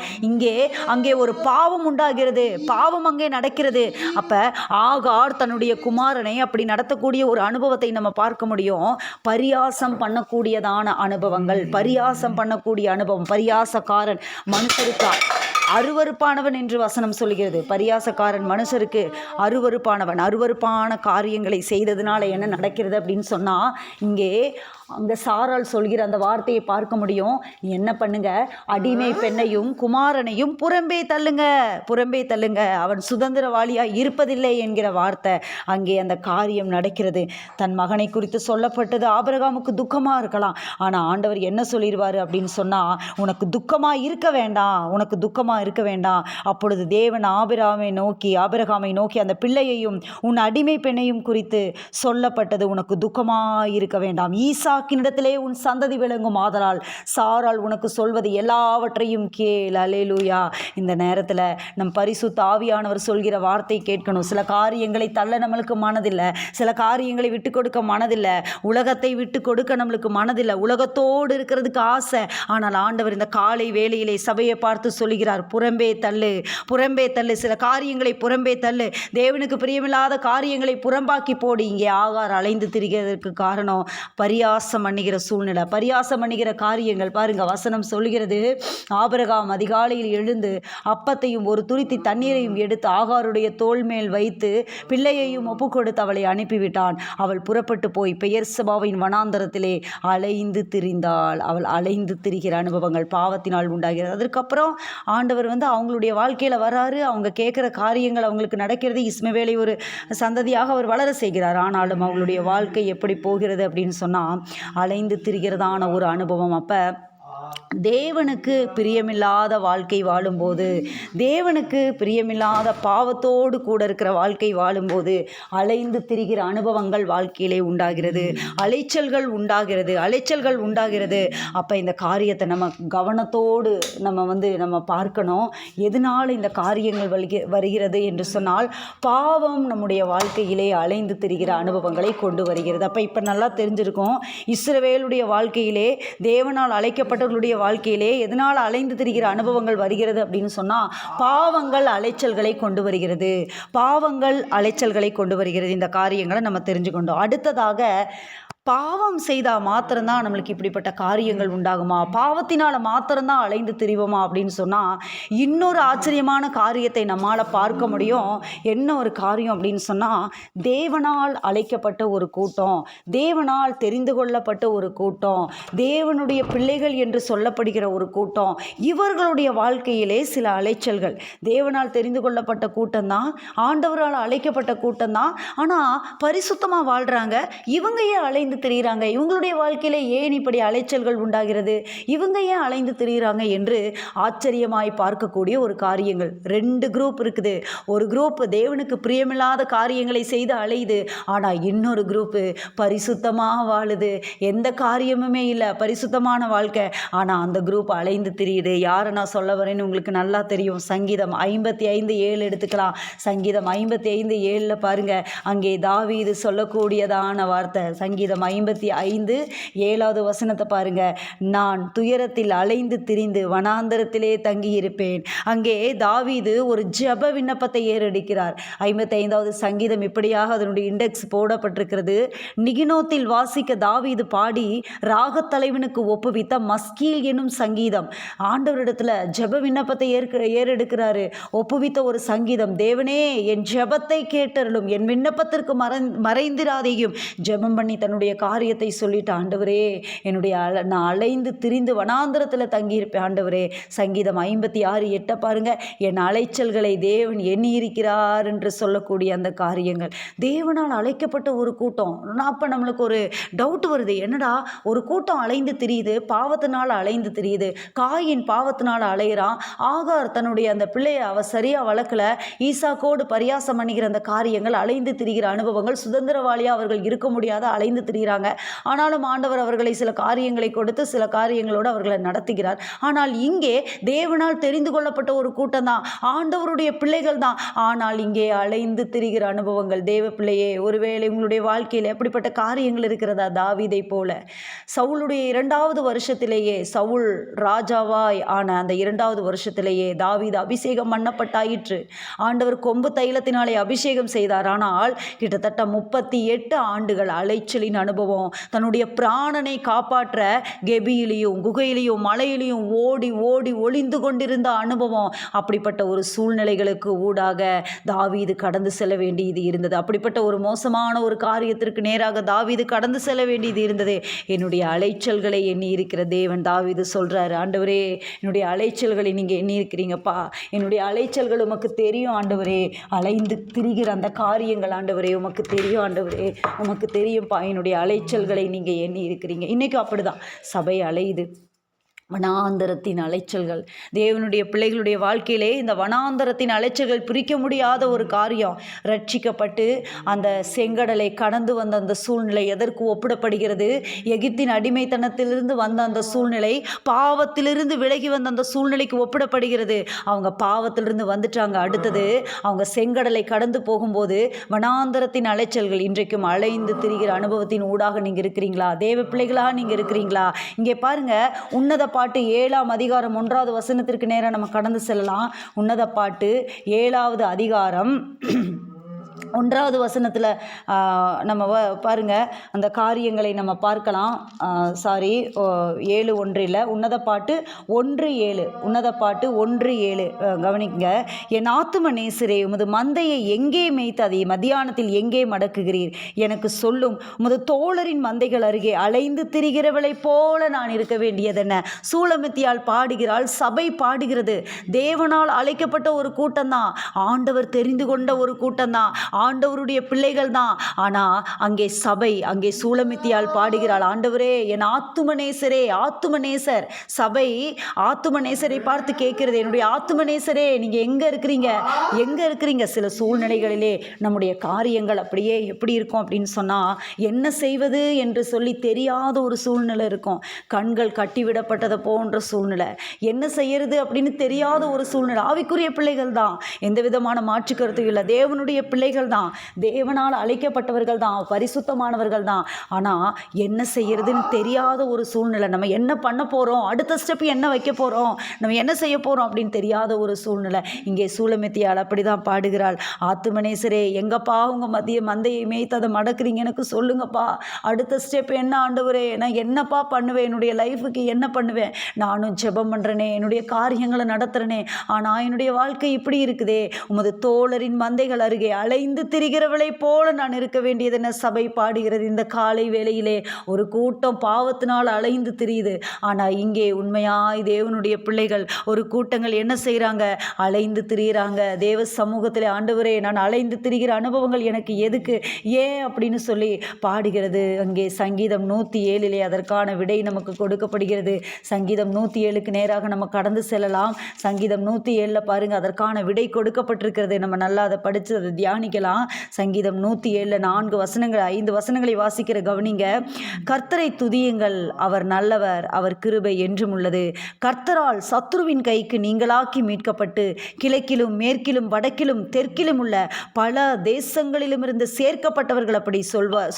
அங்கே ஒரு பாவம் உண்டாகிறது, பாவம் அங்கே நடக்கிறது. அப்ப ஆகார் தன்னுடைய குமாரனை அப்படி நடத்தக்கூடிய ஒரு அனுபவத்தை நம்ம பார்க்க முடியும். பரியாசம் பண்ணக்கூடியதான அனுபவங்கள், பரியாசம் பண்ணக்கூடிய அனுபவம். பரியாசக்காரன் மனுஷருக்கா அருவருப்பானவன் என்று வசனம் சொல்கிறது. பரியாசக்காரன் மனுஷருக்கு அருவருப்பானவன். அருவருப்பான காரியங்களை செய்ததுனால என்ன நடக்கிறது அப்படின்னு சொன்னால், அங்கே சாராள் சொல்கிற அந்த வார்த்தையை பார்க்க முடியும். என்ன பண்ணுங்க, அடிமை பெண்ணையும் குமாரனையும் புறம்பே தள்ளுங்க, புறம்பே தள்ளுங்க, அவன் சுதந்திரவாளியாக இருப்பதில்லை என்கிற வார்த்தை அங்கே அந்த காரியம் நடக்கிறது. தன் மகனை குறித்து சொல்லப்பட்டது ஆபிரகாமுக்கு துக்கமாக இருக்கலாம். ஆனால் ஆண்டவர் என்ன சொல்லிடுவார் அப்படின்னு சொன்னால், உனக்கு துக்கமாக இருக்க வேண்டாம், உனக்கு துக்கமாக இருக்க வேண்டாம். அப்பொழுது தேவன் ஆபிரகாமை நோக்கி அந்த பிள்ளையையும் உன் அடிமை பெண்ணையும் குறித்து சொல்லப்பட்டது, உனக்கு துக்கமாக இருக்க வேண்டாம், ஈசாக்கினிடத்திலே உன் சந்ததி விளங்கும், ஆதலால் சாராள் உனக்கு சொல்வது எல்லாவற்றையும் கேள். அல்லேலூயா. இந்த நேரத்தில் நம் பரிசுத்த ஆவியானவர் சொல்கிற வார்த்தை கேட்கணும். சில காரியங்களை தள்ள நம்மளுக்கு மனதில்லை, சில காரியங்களை விட்டு கொடுக்க மனதில்லை, உலகத்தை விட்டு கொடுக்க நம்மளுக்கு மனதில்லை, உலகத்தோடு இருக்கிறதுக்கு ஆசை. ஆனால் ஆண்டவர் இந்த காலை வேளையிலே சபையை பார்த்து சொல்கிறார், புறம்பே தள்ளு, புறம்பே தள்ளு, சில காரியங்களை புறம்பே தள்ளு, தேவனுக்கு பிரியமில்லாத காரியங்களை புறம்பாக்கி போடு. இங்கே ஆகார் அலைந்து திரிகிறதற்கு காரணம் பரியாசம் பண்ணுகிற சூழ்நிலை, பரியாசம் பண்ணுகிற காரியங்கள். பாருங்க, வசனம் சொல்கிறது, ஆபிரகாம் அதிகாலையில் எழுந்து அப்பத்தையும் ஒரு துருத்தி தண்ணீரையும் எடுத்து ஆகாருடைய தோள் மேல் வைத்து பிள்ளையையும் ஒப்பு கொடுத்து அவளை அனுப்பிவிட்டான். அவள் புறப்பட்டு போய் பெயர்சபாவின் வனாந்தரத்திலே அலைந்து திரிந்தாள். அவள் அலைந்து திரிகிற அனுபவங்கள் பாவத்தினால் உண்டாகிறது. அதற்கப்புறம் ஆண்டவர் அவங்களுடைய வாழ்க்கையில் வராரு. அவங்க கேட்குற காரியங்கள் அவங்களுக்கு நடக்கிறது. இஸ்மவேலை ஒரு சந்ததியாக அவர் வளர செய்கிறார். ஆனாலும் அவங்களுடைய வாழ்க்கை எப்படி போகிறது அப்படின்னு சொன்னால், அலைந்து திரிகிறதான ஒரு அனுபவம். அப்போ தேவனுக்கு பிரியமில்லாத வாழ்க்கை வாழும்போது, தேவனுக்கு பிரியமில்லாத பாவத்தோடு கூட இருக்கிற வாழ்க்கை வாழும்போது அலைந்து திரிகிற அனுபவங்கள் வாழ்க்கையிலே உண்டாகிறது, அலைச்சல்கள் உண்டாகிறது. அப்போ இந்த காரியத்தை நம்ம கவனத்தோடு நம்ம பார்க்கணும். எதனால் இந்த காரியங்கள் வருகிறது என்று சொன்னால், பாவம் நம்முடைய வாழ்க்கையிலே அலைந்து திரிகிற அனுபவங்களை கொண்டு வருகிறது. அப்போ இப்போ நல்லா தெரிஞ்சிருக்கும், இஸ்ரவேலுடைய வாழ்க்கையிலே தேவனால் அழைக்கப்பட்ட பிள்ளைகளுடைய வாழ்க்கையிலே எதனால் அலைந்து திரிகிற அனுபவங்கள் வருகிறது அப்படின்னு சொன்னால், பாவங்கள் அலைச்சல்களை கொண்டு வருகிறது. பாவங்கள் அலைச்சல்களை கொண்டு வருகிறது. இந்த காரியங்களை நம்ம தெரிஞ்சுக்கொண்டோம். அடுத்ததாக, பாவம் செய்தால் மாத்திரம்தான் நம்மளுக்கு இப்படிப்பட்ட காரியங்கள் உண்டாகுமா, பாவத்தினால் மாத்திரம்தான் அலைந்து திரிவோமா அப்படின்னு சொன்னால், இன்னொரு ஆச்சரியமான காரியத்தை நம்மால் பார்க்க முடியும். என்ன ஒரு காரியம் அப்படின்னு சொன்னால், தேவனால் அழைக்கப்பட்ட ஒரு கூட்டம், தேவனால் தெரிந்து கொள்ளப்பட்ட ஒரு கூட்டம், தேவனுடைய பிள்ளைகள் என்று சொல்லப்படுகிற ஒரு கூட்டம், இவர்களுடைய வாழ்க்கையிலே சில அலைச்சல்கள். தேவனால் தெரிந்து கொள்ளப்பட்ட கூட்டம்தான், ஆண்டவரால் அழைக்கப்பட்ட கூட்டம்தான், ஆனால் பரிசுத்தமாக வாழ்கிறாங்க. இவங்க ஏன் அலைந்து திரிகிறாங்க, இவங்களுடைய வாழ்க்கையில ஏன் இப்படி அலைச்சல்கள் உண்டாகிறது, இவங்க ஏன் அலைந்து திரிகிறாங்க என்று ஆச்சரியமாய் பார்க்கக்கூடிய ஒரு காரியங்கள். 2 குரூப் இருக்குது. ஒரு குரூப் தேவனுக்கு பிரியமில்லாத காரியங்களை செய்து அலையுது, ஆனால் இன்னொரு குரூப்பு பரிசுத்தமாக வாழுது, எந்த காரியமுமே இல்லை, பரிசுத்தமான வாழ்க்கை, ஆனால் அந்த குரூப் அலைந்து திரியுது. யாரை நான் சொல்ல வரேன்னு உங்களுக்கு நல்லா தெரியும். சங்கீதம் 55:7 எடுத்துக்கலாம். சங்கீதம் 55:7 பாருங்க, அங்கே தாவீது சொல்லக்கூடியதான வார்த்தை. சங்கீதம் 55:7 வசனத்தை பாருங்க. நான் துயரத்தில் அலைந்து திரிந்து வனாந்தரத்திலே தங்கியிருப்பேன். அங்கே தாவீது ஒரு ஜெப விண்ணப்பத்தை ஏறெடுக்கிறார். 55வது சங்கீதம் இப்படியாக அதனுடைய இண்டெக்ஸ் போடப்பட்டிருக்கிறது. நிகினோத்தில் வாசிக்க தாவீது பாடி ராகத்தலைவனுக்கு ஒப்புவித்த மஸ்கீல் என்னும் சங்கீதம். ஆண்டவரிடத்துல ஜெப விண்ணப்பத்தை ஏறெடுக்கிறாரு, ஒப்புவித்த ஒரு சங்கீதம். தேவனே, என் ஜெபத்தை கேட்டருளும், என் விண்ணப்பத்திற்கு மறைந்திராதையும். ஜெபம் பண்ணி தன்னுடைய காரியத்தை சொல்லிட்டு, ஆண்டவரே நான் அலைந்து திரிந்து வனாந்திரத்தில் தங்கியிருப்பேன் ஆண்டவரே. சங்கீதம் 56:8 பாருங்க, என் அலைச்சல்களை தேவன் எண்ணி இருக்கிறார் என்று சொல்லக்கூடிய அந்த காரியங்கள். தேவனால் அழைக்கப்பட்ட ஒரு கூட்டம். அப்போ நம்மளுக்கு ஒரு டவுட் வருது, என்னடா ஒரு கூட்டம் அலைந்து திரியுது, பாவத்தினால் அலைந்து திரியுது. காயின் பாவத்தினால் அலைகிறான், ஆகார் தன்னுடைய அந்த பிள்ளையை அவ சரியா வளர்க்கல, ஈசாக்கோடு பரியாசம் பண்ணிக்கிற அந்த காரியங்கள், அலைந்து திரிகிற அனுபவங்கள், சுதந்திரவாளியாக அவர்கள் இருக்க முடியாத அலைந்து திரிகிறாங்க. ஆனாலும் ஆண்டவர் அவர்களை சில காரியங்களை கொடுத்து சில காரியங்களோடு அவர்களை நடத்துகிறார். ஆனால் இங்கே தேவனால் தெரிந்து கொள்ளப்பட்ட ஒரு கூட்டம் தான், ஆண்டவருடைய பிள்ளைகள் தான், ஆனால் இங்கே அலைந்து திரிகிற அனுபவங்கள். தேவ பிள்ளையே, ஒருவேளை உங்களுடைய வாழ்க்கையில் எப்படிப்பட்ட காரியங்கள் இருக்கிறதா? தாவீதை போல சவுளுடைய 2வது வருஷத்திலேயே, சவுல் ராஜாவாய் ஆன அந்த 2வது வருஷத்திலேயே தாவீது அபிஷேகம் பண்ணப்பட்டாயிற்று. ஆண்டவர் கொம்பு தைலத்தினாலே அபிஷேகம் செய்தார். ஆனால் கிட்டத்தட்ட 38 ஆண்டுகள் அலைச்சலின் அனுபவம். தன்னுடைய பிராணனை காப்பாற்ற கெபியிலையும் குகையிலையும் மலையிலையும் ஓடி ஓடி ஒளிந்து கொண்டிருந்த அனுபவம். அப்படிப்பட்ட ஒரு சூழ்நிலைகளுக்கு ஊடாக தாவீது கடந்து செல்ல வேண்டியது இருந்தது. அப்படிப்பட்ட ஒரு மோசமான ஒரு காரியத்திற்கு நேராக தாவீது கடந்து செல்ல வேண்டியது இருந்தது. என்னுடைய அலைச்சல்களை எண்ணி இருக்கிற தேவன் தாவீது சொல்றாரு, ஆண்டவரே, என்னுடைய அலைச்சல்களை நீங்க எண்ணி இருக்கிறீங்கப்பா, என்னுடைய அலைச்சல்கள் உமக்கு தெரியும் ஆண்டவரே, அலைந்து திரிகிற அந்த காரியங்கள் ஆண்டவரே உமக்கு தெரியும் ஆண்டவரே, உமக்கு தெரியும்ப்பா, என்னுடைய அலைச்சல்களை நீங்கள் எண்ணி இருக்கிறீங்க. இன்றைக்கும் அப்படிதான் சபை அலையுது. வனாந்தரத்தின் அலைச்சல்கள். தேவனுடைய பிள்ளைகளுடைய வாழ்க்கையிலே இந்த வனாந்தரத்தின் அலைச்சல்கள் பிரிக்க முடியாத ஒரு காரியம். ரட்சிக்கப்பட்டு அந்த செங்கடலை கடந்து வந்த அந்த சூழ்நிலை எதற்கு ஒப்பிடப்படுகிறது? எகிப்தின் அடிமைத்தனத்திலிருந்து வந்த அந்த சூழ்நிலை பாவத்திலிருந்து விலகி வந்த அந்த சூழ்நிலைக்கு ஒப்பிடப்படுகிறது. அவங்க பாவத்திலிருந்து வந்துட்டாங்க. அடுத்தது அவங்க செங்கடலை கடந்து போகும்போது வனாந்தரத்தின் அலைச்சல்கள். இன்றைக்கும் அலைந்து திரிகிற அனுபவத்தின் ஊடாக நீங்கள் இருக்கிறீங்களா? தேவ பிள்ளைகளாக நீங்கள் இருக்கிறீங்களா? இங்கே பாருங்க, உன்னத பாட்டு 7ஆம் அதிகாரம் 1வது வசனத்திற்கு நேராக நம்ம கடந்து செல்லலாம். உன்னத பாட்டு 7வது அதிகாரம் 1வது வசனத்தில் நம்ம பாருங்கள், அந்த காரியங்களை நம்ம பார்க்கலாம். 7:1 உன்னத பாட்டு 1:7, உன்னத பாட்டு 1:7 கவனிங்க. என் ஆத்தும நேசரே, உமது மந்தையை எங்கே மேய்த்து அதை மத்தியானத்தில் எங்கே மடக்குகிறீர்? எனக்கு சொல்லும். உமது தோழரின் மந்தைகள் அருகே அலைந்து திரிகிறவளைப் போல நான் இருக்க வேண்டியதென்ன? சூலமித்தியால் பாடுகிறாள், சபை பாடுகிறது. தேவனால் அழைக்கப்பட்ட ஒரு கூட்டம்தான், ஆண்டவர் தெரிந்து கொண்ட ஒரு கூட்டம்தான், ஆண்டவருடைய பிள்ளைகள் தான். ஆனால் அங்கே சபை, அங்கே சூலமித்தியால் பாடுகிறாள், ஆண்டவரே, என் ஆத்துமநேசரே. ஆத்துமநேசர் சபை ஆத்துமநேசரை பார்த்து கேட்கிறது, என்னுடைய ஆத்துமநேசரே, நீங்கள் எங்கே இருக்கிறீங்க, எங்கே இருக்கிறீங்க? சில சூழ்நிலைகளிலே நம்முடைய காரியங்கள் அப்படியே எப்படி இருக்கும் அப்படின்னு சொன்னால், என்ன செய்வது என்று சொல்லி தெரியாத ஒரு சூழ்நிலை இருக்கும். கண்கள் கட்டிவிடப்பட்டதை போன்ற சூழ்நிலை, என்ன செய்யறது அப்படின்னு தெரியாத ஒரு சூழ்நிலை. ஆவிக்குரிய பிள்ளைகள் தான், எந்த விதமான மாற்று கருத்தும் இல்லை, தேவனுடைய பிள்ளைகள் பிள்ளைகள் தான், தேவனால் அழைக்கப்பட்டவர்கள் தான், பரிசுத்தமானவர்கள் தான். ஆனால் என்ன செய்யறதுன்னு தெரியாத ஒரு சூழ்நிலை. நம்ம என்ன பண்ண போகிறோம், அடுத்த ஸ்டெப் என்ன வைக்க போகிறோம், நம்ம என்ன செய்ய போகிறோம் அப்படின்னு தெரியாத ஒரு சூழ்நிலை. இங்கே சூலமித்தியால் அப்படி தான் பாடுகிறாள். ஆத்துமனேசரே, எங்கப்பா உங்கள் மந்தையை மேய்த்து அதை மடக்குறீங்க, எனக்கு சொல்லுங்கப்பா. அடுத்த ஸ்டெப் என்ன ஆண்டவரே, நான் என்னப்பா பண்ணுவேன், என்னுடைய லைஃபுக்கு என்ன பண்ணுவேன். நானும் ஜெபம் பண்ணுறேனே, என்னுடைய காரியங்களை நடத்துகிறேனே, ஆனால் என்னுடைய வாழ்க்கை இப்படி இருக்குதே. உமது தோழரின் மந்தைகள் அருகே அலைந்து திரிகிறவளை போல நான் இருக்க வேண்டியது என்ன சபை பாடுகிறது. இந்த காலை வேளையிலே ஒரு கூட்டம் பாவத்தினால் அலைந்து திரியுது. ஆனால் இங்கே உண்மையாய் தேவனுடைய பிள்ளைகள் ஒரு கூட்டங்கள் என்ன செய்கிறாங்க, அலைந்து திரிகிறாங்க தேவ சமூகத்தில். ஆண்டவரே, நான் அலைந்து திரிகிற அனுபவங்கள் எனக்கு எதுக்கு, ஏன் அப்படின்னு சொல்லி பாடுகிறது. அங்கே சங்கீதம் 107 அதற்கான விடை நமக்கு கொடுக்கப்படுகிறது. சங்கீதம் 107க்கு நேராக நம்ம கடந்து செல்லலாம். சங்கீதம் 107 பாருங்க, அதற்கான விடை கொடுக்கப்பட்டிருக்கிறது. நம்ம நல்லா அதை படித்து அதை தியானிக்கலாம். சங்கீதம் 107 4 வசனங்கள் 5 வசனங்களை வாசிக்கிற கவனிங்க. கர்த்தரை துதியுங்கள், அவர் நல்லவர், அவர் கிருபை என்றும் உள்ளது. கர்த்தரால் சத்ருவின் கைக்கு நீங்களாக்கி மீட்கப்பட்டு கிழக்கிலும் மேற்கிலும் வடக்கிலும் தெற்கிலும் உள்ள பல தேசங்களிலுமிருந்து சேர்க்கப்பட்டவர்கள் அப்படி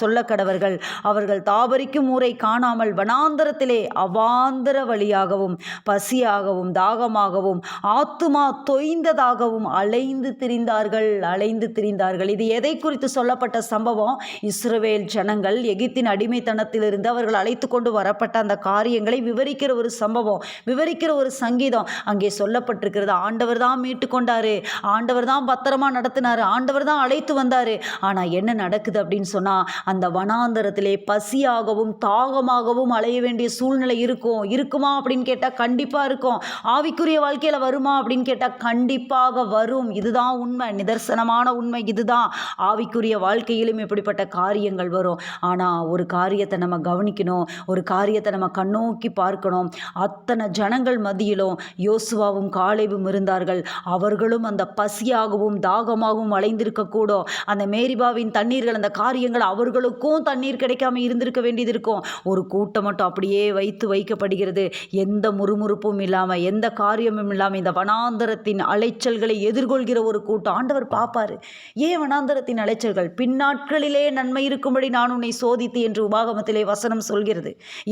சொல்ல கடவர்கள். அவர்கள் தாபரிக்கும் ஊரை காணாமல் வனாந்தரத்திலே அவாந்தர வழியாகவும் பசியாகவும் தாகமாகவும் ஆத்துமா தொய்ந்ததாகவும் அலைந்து திரிந்தார்கள். இது எதை குறித்து சொல்லப்பட்ட சம்பவம்? இஸ்ரவேல் ஜனங்கள் எகிப்தின் அடிமைத்தனத்திலிருந்து அவர்கள் அழைத்து கொண்டு வரப்பட்ட அந்த காரியங்களை விவரிக்கிற ஒரு சம்பவம், விவரிக்கிற ஒரு சங்கீதம் அங்கே சொல்லப்பட்டிருக்கிறது. ஆண்டவர் தான் மீட்டு கொண்டாரு, ஆண்டவர் தான் பத்திரமா நடத்தினாரு, ஆண்டவர் தான் அழைத்து வந்தாரு. ஆனால் என்ன நடக்குது அப்படின்னு சொன்னால், அந்த வனாந்தரத்திலே பசியாகவும் தாகமாகவும் அலைய வேண்டிய சூழ்நிலை இருக்குமா அப்படின்னு கேட்டால் கண்டிப்பாக இருக்கும். ஆவிக்குரிய வாழ்க்கையில் வருமா அப்படின்னு கேட்டால் கண்டிப்பாக வரும். இதுதான் உண்மை, நிதர்சனமான உண்மை இதுதான். ஆவிக்குரிய வாழ்க்கையிலும் இப்படிப்பட்ட காரியங்கள் வரும். ஆனால் ஒரு காரியத்தை நம்ம கவனிக்கணும், ஒரு காரியத்தை நம்ம கண்ணோக்கி பார்க்கணும். அத்தனை ஜனங்கள் மத்தியிலும் யோசுவாவும் காலேபும் இருந்தார்கள். அவர்களும் அந்த பசியாகவும் தாகமாகவும் அலைந்திருக்கக்கூடும். அந்த மேரிபாவின் தண்ணீர்கள், அந்த காரியங்கள், அவர்களுக்கும் தண்ணீர் கிடைக்காம இருந்திருக்க வேண்டியது இருக்கும். ஒரு கூட்டம் மட்டும் அப்படியே வைக்கப்படுகிறது. எந்த முறுமுறுப்பும் இல்லாமல், எந்த காரியமும் இல்லாமல் இந்த வனாந்தரத்தின் அலைச்சல்களை எதிர்கொள்கிற ஒரு கூட்டம். ஆண்டவர் பார்ப்பாரு. ஏன் வனாந்தரத்தின் அலைச்சல்கள்? பின்னாட்களிலே நன்மை இருக்கும்படி நான் உன்னை சோதித்து என்று உபாகமத்திலே வசனம் சொல்கிறது.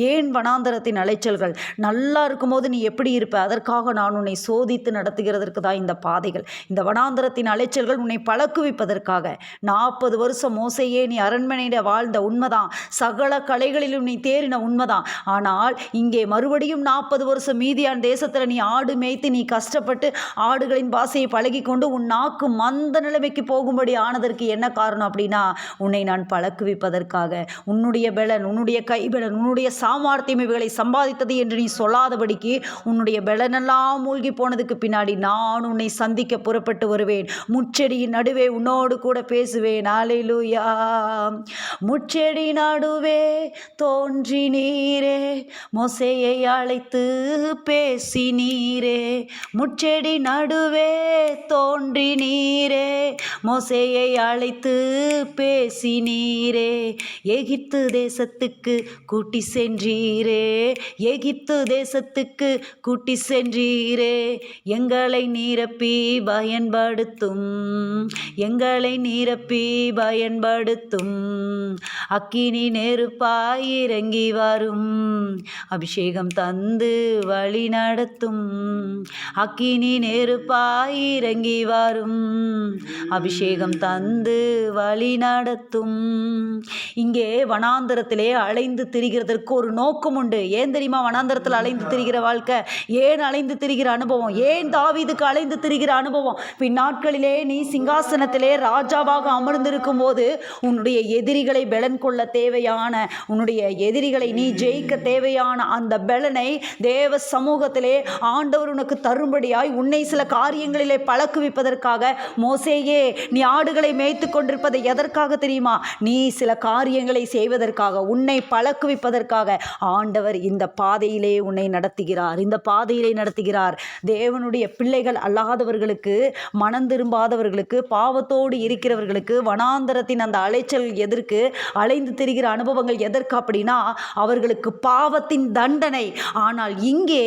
ஏன் வனாந்தரத்தின் அலைச்சல்கள்? நல்லா இருக்கும்போது நீ எப்படி இருப்ப, அதற்காக நான் உன்னை சோதித்து நடத்துகிறதற்கு தான் இந்த பாதைகள். இந்த வனாந்தரத்தின் அலைச்சல்கள் உன்னை பழக்குவிப்பதற்காக. 40 வருஷம் மோசையே நீ அரண்மனையில வாழ்ந்த உண்மைதான், சகல கலைகளிலும் நீ தேறின உண்மைதான். ஆனால் இங்கே மறுபடியும் 40 வருஷம் மீதியான் தேசத்தில் நீ ஆடு மேய்த்து நீ கஷ்டப்பட்டு ஆடுகளின் பாசையை பழகி கொண்டு உன் நாக்கு மந்த நிலைமைக்கு போகும்படி ஆனதற்கு என்ன காரணம் அப்படின்னா, உன்னை நான் பழக்குவிப்பதற்காக. உன்னுடைய பலன், உன்னுடைய கைபலன், உன்னுடைய சாமர்த்தியம் இவைகளை சம்பாதித்தது என்று நீ சொல்லாதபடிக்கு உன்னுடைய பலனெல்லாம் மூழ்கி போனதுக்கு பின்னாடி நான் உன்னை சந்திக்க புறப்பட்டு வருவேன். முச்செடியின் நடுவே உன்னோடு கூட பேசுவேன். அல்லேலூயா. முச்செடி நடுவே தோன்றி நீரே, மோசேயை அழைத்து பேசி நீரே. முச்செடி நடுவே தோன்றி நீரே, மோசேயை அழைத்து பேசி நீரே. எகிப்து தேசத்துக்கு கூட்டி சென்றீரே, எகிப்து தேசத்துக்கு கூட்டி சென்றீரே. எங்களை நிரப்பி பயன்படுத்தும், எங்களை நிரப்பி பயன்படுத்தும். அக்கினி நெருப்பாய் இறங்கி வரும், அபிஷேகம் தந்து வழி நடத்தும். அக்கினி நெருப்பாய் இறங்கி வரும், அபிஷேகம் தந்து வழி நடத்தும். இங்கே வனாந்தரத்திலே அலைந்து திரிகிறதற்கு ஒரு நோக்கம் உண்டு. ஏன் தெரியுமா வனாந்தரத்தில் அலைந்து திரிகிற வாழ்க்கை? ஏன் அலைந்து திரிகிற அனுபவம்? ஏன் தாவீதுக்கு அலைந்து திரிகிற அனுபவம்? பின்னாட்களிலே நீ சிங்காசனத்திலே ராஜாவாக அமர்ந்திருக்கும் போது உன்னுடைய எதிரிகளை பலன் கொள்ள தேவையான, உன்னுடைய எதிரிகளை நீ ஜெயிக்க தேவையான அந்த பலனை தேவ சமூகத்திலே ஆண்டவர் உனக்கு தரும்படியாய் உன்னை சில காரியங்களிலே பழக்குவிப்பதற்காக. மோசேயே, நீ ஆடுகளை மேய்த்து கொண்டிருப்பதை எதற்காக தெரியுமா? நீ சில காரியங்களை செய்வதற்காக, உன்னை பழக்குவிப்பதற்காக ஆண்டவர் இந்த பாதையிலே உன்னை நடத்துகிறார், இந்த பாதையிலே நடத்துகிறார். தேவனுடைய பிள்ளைகள் அல்லாதவர்களுக்கு, மனம் திரும்பாதவர்களுக்கு, பாவத்தோடு இருக்கிறவர்களுக்கு வனாந்தரத்தின் அந்த அலைச்சல் எதற்கு, அலைந்து திரிகிற அனுபவங்கள் எதற்கு அப்படின்னா அவர்களுக்கு பாவத்தின் தண்டனை. ஆனால் இங்கே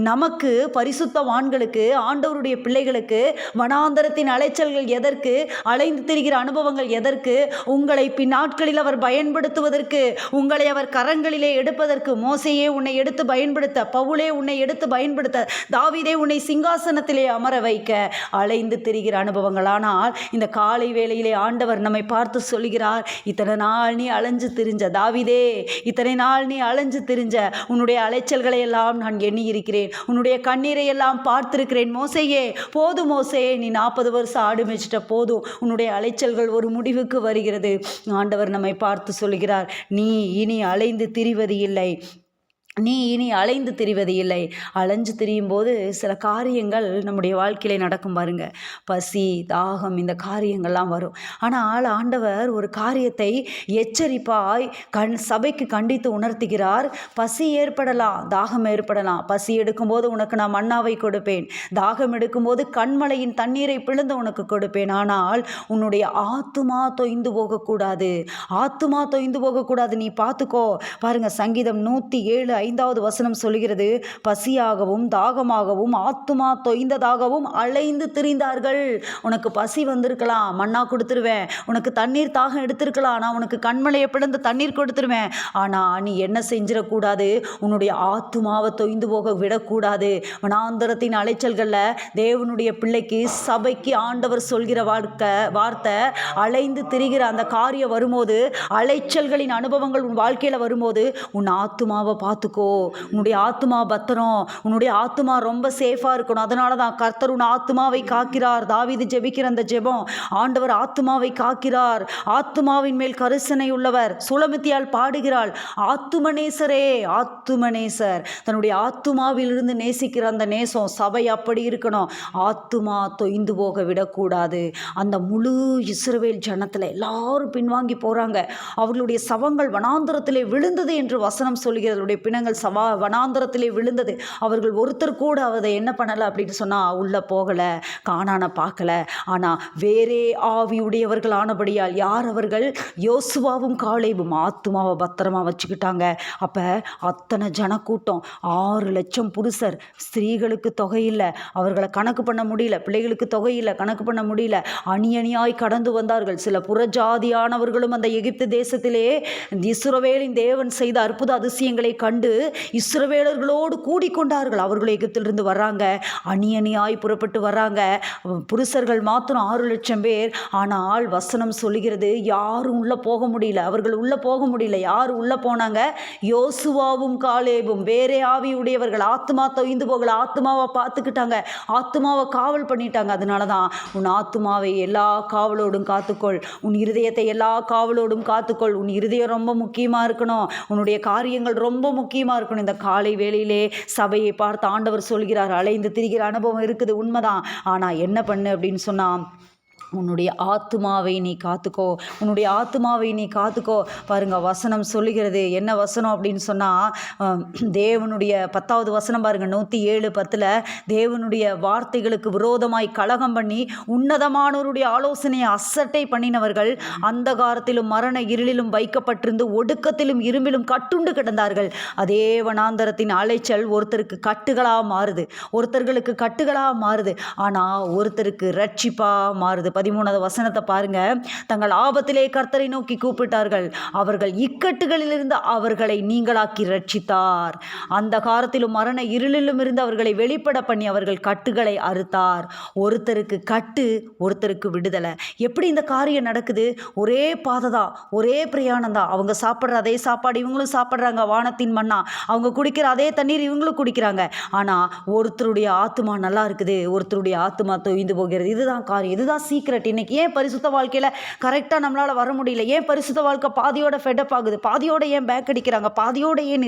நமக்கு பரிசுத்தவான்களுக்கு, ஆண்டவருடைய பிள்ளைகளுக்கு வனாந்தரத்தின் அலைச்சல்கள் எதற்கு, அலைந்து திரிகிற அனுபவங்கள் எதற்கு? உங்களை பின்னாட்களில் அவர் பயன்படுத்துவதற்கு, உங்களை அவர் கரங்களிலே எடுப்பதற்கு. மோசையே உன்னை எடுத்து பயன்படுத்த, பவுலே உன்னை எடுத்து பயன்படுத்த, தாவீதே உன்னை சிங்காசனத்திலே அமர வைக்க அலைந்து திரிகிற அனுபவங்கள். ஆனால் இந்த காலை வேளையிலே ஆண்டவர் நம்மை பார்த்து சொல்கிறார், இத்தனை நாள் நீ அலைஞ்சு திரிஞ்ச தாவீதே, இத்தனை நாள் நீ அலைஞ்சு திரிஞ்ச, உன்னுடைய அலைச்சல்களை எல்லாம் நான் எண்ணி இருக்கிறேன், உன்னுடைய கண்ணீரை எல்லாம் பார்த்திருக்கிறேன். மோசையே போதும், மோசையே நீ 40 வருஷம் ஆடு மேய்ச்சிட்ட போதும், உன்னுடைய அலைச்சல்கள் ஒரு முடிவுக்கு வருகிறது. ஆண்டவர் நம்மை பார்த்து சொல்கிறார், நீ இனி அலைந்து திரிவது இல்லை, நீ இனி அலைந்து திரிவது இல்லை. அலைஞ்சு திரியும் போது சில காரியங்கள் நம்முடைய வாழ்க்கையிலே நடக்கும் பாருங்க. பசி, தாகம், இந்த காரியங்கள்லாம் வரும். ஆனால் ஆண்டவர் ஒரு காரியத்தை எச்சரிப்பாய் சபைக்கு கண்டித்து உணர்த்துகிறார். பசி ஏற்படலாம், தாகம் ஏற்படலாம். பசி எடுக்கும்போது உனக்கு நான் மன்னாவை கொடுப்பேன், தாகம் எடுக்கும்போது கண்மலையின் தண்ணீரை பிளந்து உனக்கு கொடுப்பேன். ஆனால் உன்னுடைய ஆத்துமா தொய்ந்து போகக்கூடாது, ஆத்துமா தொய்ந்து போகக்கூடாது. நீ பார்த்துக்கோ. பாருங்க, சங்கீதம் 107 5வது வசனம் சொல்கிறது, பசியாகவும் தாகமாகவும் ஆத்துமா தொய்ந்ததாகவும் அலைந்து திரிந்தார்கள். உனக்கு பசி வந்திருக்கலாம், மண்ணா கொடுத்துருவேன். உனக்கு தண்ணீர் தாகம் எடுத்திருக்கலாம், நான் உனக்கு கண்மலையை பிளந்து தண்ணீர் கொடுத்துருவேன். ஆனால் நீ என்ன செஞ்சிடக்கூடாது? உன்னுடைய ஆத்துமாவை தொய்ந்து போக விடக்கூடாது. வனாந்தரத்தின் அலைச்சல்களில் தேவனுடைய பிள்ளைக்கு, சபைக்கு ஆண்டவர் சொல்கிற வார்த்தை, அலைந்து திரிகிற அந்த காரியம் வரும்போது, அலைச்சல்களின் அனுபவங்கள் உன் வாழ்க்கையில் வரும்போது, உன் ஆத்துமாவை பார்த்துக்கோ. உன்னுடைய ஆத்துமா பத்திரம், உன்னுடைய ஆத்துமா ரொம்ப சேஃபாக இருக்கணும். அதனால தான் கர்த்தர் உன் ஆத்துமாவை காக்கிறார். தாவீது ஜெபிக்கிற அந்த ஜெபம், ஆண்டவர் ஆத்துமாவை காக்கிறார், ஆத்துமாவின் மேல் கரிசனை உள்ளவர். சுலமித்தியால் பாடுகிறாள், ஆத்துமநேசரே, ஆத்துமநேசர். தன்னுடைய ஆத்துமாவிலிருந்து நேசிக்கிற அந்த நேசம். சபை அப்படி இருக்கணும். ஆத்துமா தொய்ந்து போக விடக்கூடாது. அந்த முழு இஸ்ரவேல் ஜனத்தில் எல்லாரும் பின்வாங்கி போகிறாங்க. அவர்களுடைய சவங்கள் வனாந்தரத்திலே விழுந்தது என்று வசனம் சொல்கிறது. அவருடைய பிணங்கள் வனாந்தரத்திலே விழுந்தது. அவர்கள் ஒருத்தர் கூட அதை என்ன பண்ணலை அப்படின்னு சொன்னால், உள்ளே போகலை, கானானை பார்க்கல. ஆனால் வேறே ஆவியுடையவர்கள் ஆனபடியால், யார் அவர்கள்? யோசுவாவும் காலேபும் ஆத்துமாவை பத்திரமா வச்சுக்கிட்டாங்க. அப்போ அத்தனை ஜனக்கூட்டம், 6 லட்சம் புருஷர், ஸ்திரீகளுக்கு தொகை இல்லை, அவர்களை கணக்கு பண்ண முடியல, பிள்ளைகளுக்கு தொகை இல்லை, கணக்கு பண்ண முடியல. அணி அணியாய் கடந்து வந்தார்கள். சில புறஜாதியானவர்களும் அந்த எகிப்து தேசத்திலே இஸ்ரவேலின் தேவன் செய்த அற்புத அதிசயங்களை கண்டு இஸ்ரவேலர்களோடு கூடிக்கொண்டார்கள். அவர்கள் எகிப்திலிருந்து வர்றாங்க, அணி அணியாய் புறப்பட்டு வர்றாங்க. புருஷர்கள் மாத்திரம் 6 லட்சம் பேர். ஆனால் வசனம் சொல்லுகிறது, யாரும் உள்ளே போக முடியல. அவர்கள் உள்ளே போக முடியல. யார் உள்ளே போனாங்க? யோசுவாவும் காலேபும். வேறே ஆவியுடையவர்கள். ஆத்துமா தொய்ந்து போகல, ஆத்துமாவை பார்த்துக்கிட்டாங்க, ஆத்துமாவை காவல் பண்ணிட்டாங்க. அதனால தான் உன் ஆத்துமாவை எல்லா காவலோடும் காத்துக்கொள், உன் இருதயத்தை எல்லா காவலோடும் காத்துக்கொள். உன் இருதயம் ரொம்ப முக்கியமாக இருக்கணும், உன்னுடைய காரியங்கள் ரொம்ப முக்கியமாக இருக்கணும். இந்த காலை வேளையிலே சபையை பார்த்து ஆண்டவர் சொல்கிறார், அலைந்து திரிகிற அனுபவம் இருக்குது, உண்மைதான். ஆனால் என்ன பண்ணு அப்படின்னு சொன்னால், உன்னுடைய ஆத்துமாவை நீ காத்துக்கோ, உன்னுடைய ஆத்துமாவை நீ காத்துக்கோ. பாருங்க, வசனம் சொல்லுகிறது. என்ன வசனம் அப்படின்னு சொன்னால், தேவனுடைய 10வது வசனம் பாருங்க, 107:10. தேவனுடைய வார்த்தைகளுக்கு விரோதமாய் கலகம் பண்ணி உன்னதமானவருடைய ஆலோசனையை அசட்டை பண்ணினவர்கள் அந்தகாரத்திலும் மரண இருளிலும் வைக்கப்பட்டிருந்து ஒடுக்கத்திலும் இரும்பிலும் கட்டுண்டு கிடந்தார்கள். அதே வனாந்தரத்தின் அலைச்சல் ஒருத்தருக்கு கட்டுகளாக மாறுது, ஒருத்தர்களுக்கு கட்டுகளாக மாறுது. ஆனால் ஒருத்தருக்கு ரட்சிப்பாக மாறுது. 13வது வசனத்தை பாருங்க. தங்கள் ஆபத்திலே கர்த்தரை நோக்கி கூப்பிட்டார்கள், அவர்கள் இக்கட்டுகளிலிருந்து அவர்களை நீங்களாக்கி ரட்சித்தார். அந்த காலத்திலும் மரண இருளிலும் இருந்து அவர்களை வெளிப்பட பண்ணி அவர்கள் கட்டுகளை அறுத்தார். ஒருத்தருக்கு கட்டு, ஒருத்தருக்கு விடுதலை. எப்படி இந்த காரியம் நடக்குது? ஒரே பாதை தான், ஒரே பிரயாணம் தான். அவங்க சாப்பிட்ற அதே சாப்பாடு இவங்களும் சாப்பிட்றாங்க, வானத்தின் மண்ணா. அவங்க குடிக்கிற அதே தண்ணீர் இவங்களும் குடிக்கிறாங்க. ஆனால் ஒருத்தருடைய ஆத்துமா நல்லா இருக்குது, ஒருத்தருடைய ஆத்துமா தொய்ந்து போகிறது. இதுதான் காரியம், இதுதான் சீக்கிரம். இன்னைக்கு ஏன் பரிசுத்த வாழ்க்கையில் கரெக்டாக நம்மளால் வர முடியல? ஏன் பரிசுத்த வாழ்க்கை பாதியோட ஃபெட்டப் ஆகுது? பாதியோட ஏன் பேக் அடிக்கிறாங்க? பாதியோட ஏன்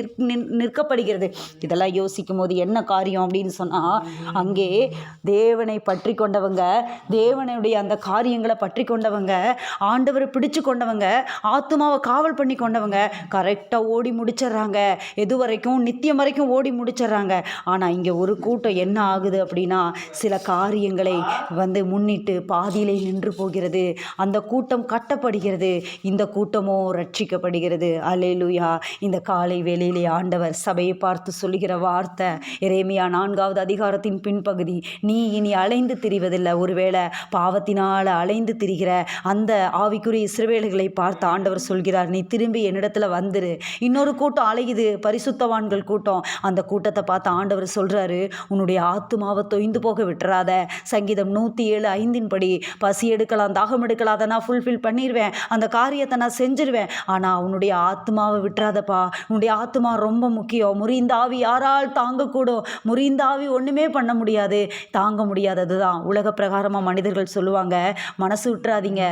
நிற்கப்படுகிறது? இதெல்லாம் யோசிக்கும் போது என்ன காரியம் அப்படின்னு சொன்னால், அங்கே தேவனை பற்றி கொண்டவங்க, தேவனுடைய அந்த காரியங்களை பற்றி கொண்டவங்க, ஆண்டவரை பிடிச்சு கொண்டவங்க, ஆத்துமாவை காவல் பண்ணி கொண்டவங்க கரெக்டாக ஓடி முடிச்சிடுறாங்க. எது வரைக்கும்? நித்தியம் வரைக்கும் ஓடி முடிச்சிடுறாங்க. ஆனால் இங்கே ஒரு கூட்டம் என்ன ஆகுது அப்படின்னா, சில காரியங்களை முன்னிட்டு பாதியிலே பாதையிலே நின்று போகிறது. அந்த கூட்டம் கட்டப்படுகிறது, இந்த கூட்டமோ ரட்சிக்கப்படுகிறது. அல்லேலூயா. இந்த காலை வேளையிலே ஆண்டவர் சபையை பார்த்து சொல்லுகிற வார்த்தை, எரேமியா 4வது அதிகாரத்தின் பின்பகுதி, நீ இனி அலைந்து திரிவதில்லை. ஒருவேளை பாவத்தினால் அலைந்து திரிகிற அந்த ஆவிக்குரிய இஸ்ரவேலர்களை பார்த்து ஆண்டவர் சொல்கிறார், நீ திரும்பி என்னிடத்துல வந்துரு. இன்னொரு கூட்டம் அலையுது, பரிசுத்தவான்கள் கூட்டம். அந்த கூட்டத்தை பார்த்து ஆண்டவர் சொல்றாரு, உன்னுடைய ஆத்துமாவை தொய்ந்து போக விட்டுறாத. சங்கீதம் 107:5 படி, பசி எடுக்கலாம், தாகம் எடுக்கலாம், அதை நான் ஃபுல்ஃபில் பண்ணிடுவேன், அந்த காரியத்தை நான் செஞ்சிருவேன். ஆனால் உன்னுடைய ஆத்மாவை விட்டுறாதப்பா. உன்னுடைய ஆத்மா ரொம்ப முக்கியம். முறிந்த ஆவி யாரால் தாங்கக்கூடும்? முறிந்த ஆவி ஒன்றுமே பண்ண முடியாது, தாங்க முடியாதது தான். உலக பிரகாரமாக மனிதர்கள் சொல்லுவாங்க, மனசு விட்டுறாதீங்க,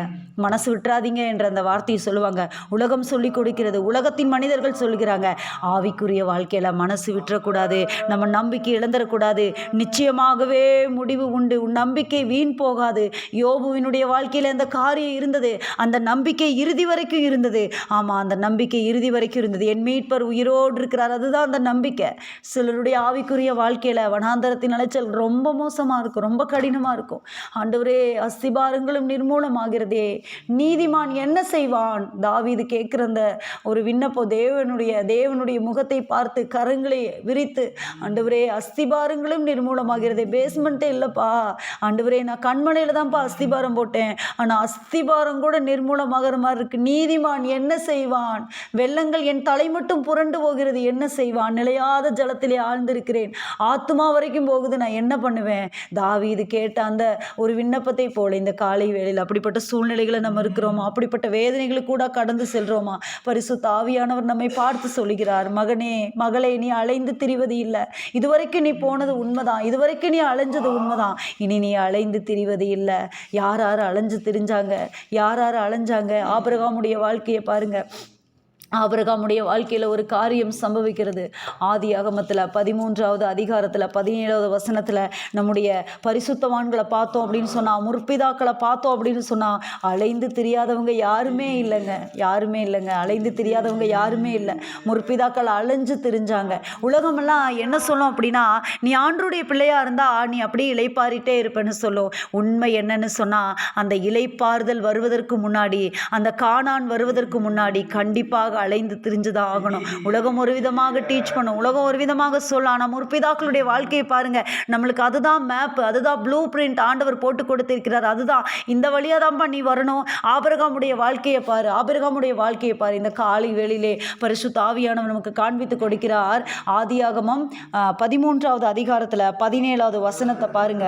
மனசு விட்டுறாதீங்க என்ற அந்த வார்த்தையை சொல்லுவாங்க. உலகம் சொல்லி கொடுக்கிறது, உலகத்தின் மனிதர்கள் சொல்லுகிறாங்க. ஆவிக்குரிய வாழ்க்கையில் மனசு விட்டுறக்கூடாது, நம்ம நம்பிக்கை இழந்துடக்கூடாது. நிச்சயமாகவே முடிவு உண்டு, உன் நம்பிக்கை வீண் போகாது. யோபுவினுடைய வாழ்க்கையில் அந்த காரியம் இருந்தது, அந்த நம்பிக்கை இறுதி வரைக்கும் இருந்தது. ஆமாம், அந்த நம்பிக்கை இறுதி வரைக்கும் இருந்தது. என் மீட்பர் உயிரோடு இருக்கிறார், அதுதான் அந்த நம்பிக்கை. சிலருடைய ஆவிக்குரிய வாழ்க்கையில் வனாந்தரத்தின் அலைச்சல் ரொம்ப மோசமாக இருக்கும், ரொம்ப கடினமாக இருக்கும். ஆண்டவரே, அஸ்திபாரங்களும் நிர்மூலமாகிறதே, நீதிமான் என்ன செய்வான்? தாவீது கேட்குற அந்த ஒரு விண்ணப்பம், தேவனுடைய முகத்தை பார்த்து கரங்களை விரித்து, ஆண்டவரே அஸ்திபாரங்களும் நிர்மூலமாகிறதே, பேஸ்மெண்ட்டே இல்லைப்பா ஆண்டவரே, நான் கண்மனையில் தான்ப்பா அஸ்திபாரம் போட்டேன், ஆனால் அஸ்திபாரம் கூட நிர்மூலமாகிற மாதிரி இருக்கு. நீதிமான் என்ன செய்வான்? வெள்ளங்கள் என் தலை மட்டும் புரண்டு போகிறது, என்ன செய்வான்? நிலையாத ஜலத்திலே ஆழ்ந்திருக்கிறேன், ஆத்துமா வரைக்கும் போகுது, நான் என்ன பண்ணுவேன்? தாவீது கேட்ட அந்த ஒரு விண்ணப்பத்தை போல இந்த காலை வேளையில் அப்படிப்பட்ட சூழ்நிலைகளை நம்ம இருக்கிறோமா? அப்படிப்பட்ட வேதனைகளை கூட கடந்து செல்றோமா? பரிசுத்த ஆவியானவர் நம்மை பார்த்து சொல்கிறார், மகனே மகளே, நீ அலைந்து திரிவது இல்லை. இதுவரைக்கும் நீ போனது உண்மைதான், இதுவரைக்கும் நீ அலைஞ்சது உண்மைதான், இனி நீ அலைந்து திரிவது இல்லை. யார் அலைஞ்சு திரிஞ்சாங்க? யார் அலைஞ்சாங்க? ஆபிரகாமுடைய வாழ்க்கையை பாருங்க. ஆபிரகாமுடைய வாழ்க்கையில் ஒரு காரியம் சம்பவிக்கிறது. ஆதியாகமத்தில் 13வது அதிகாரத்தில் 17வது வசனத்தில் நம்முடைய பரிசுத்தவான்களை பார்த்தோம் அப்படின்னு சொன்னால், முற்பிதாக்களை பார்த்தோம் அப்படின்னு சொன்னால், அலைந்து தெரியாதவங்க யாருமே இல்லைங்க, யாருமே இல்லைங்க. அலைந்து தெரியாதவங்க யாருமே இல்லை. முற்பிதாக்கள் அலைஞ்சு திரிஞ்சாங்க. உலகமெல்லாம் என்ன சொல்லும் அப்படின்னா, நீ ஆண்டவருடைய பிள்ளையாக இருந்தால் நீ அப்படியே இளைப்பாறிட்டே இருப்பேன்னு சொல்லும். உண்மை என்னன்னு சொன்னால், அந்த இளைப்பாறுதல் வருவதற்கு முன்னாடி, அந்த கானான் வருவதற்கு முன்னாடி கண்டிப்பாக அலைந்து திரிஞ்சுதான் ஆகணும். உலகம் ஒரு விதமாக டீச் பண்ணும், உலகம் ஒரு விதமாக சொல்லும். ஆனால் முற்பிதாக்களுடைய வாழ்க்கையை பாருங்க, நம்மளுக்கு அதுதான் மேப், அதுதான் ப்ளூ பிரிண்ட் ஆண்டவர் போட்டு கொடுத்திருக்கிறார். அதுதான், இந்த வழியாக தான்ப்பா நீ வரணும். ஆபிரகாமுடைய வாழ்க்கையை பாரு, ஆபிரகாமுடைய வாழ்க்கையை பாரு. இந்த காலை வேளையிலே பரிசுத்த ஆவியானவர் நமக்கு காண்பித்து கொடுக்கிறார். ஆதியாகமம் 13வது அதிகாரத்தில் 17வது வசனத்தை பாருங்க.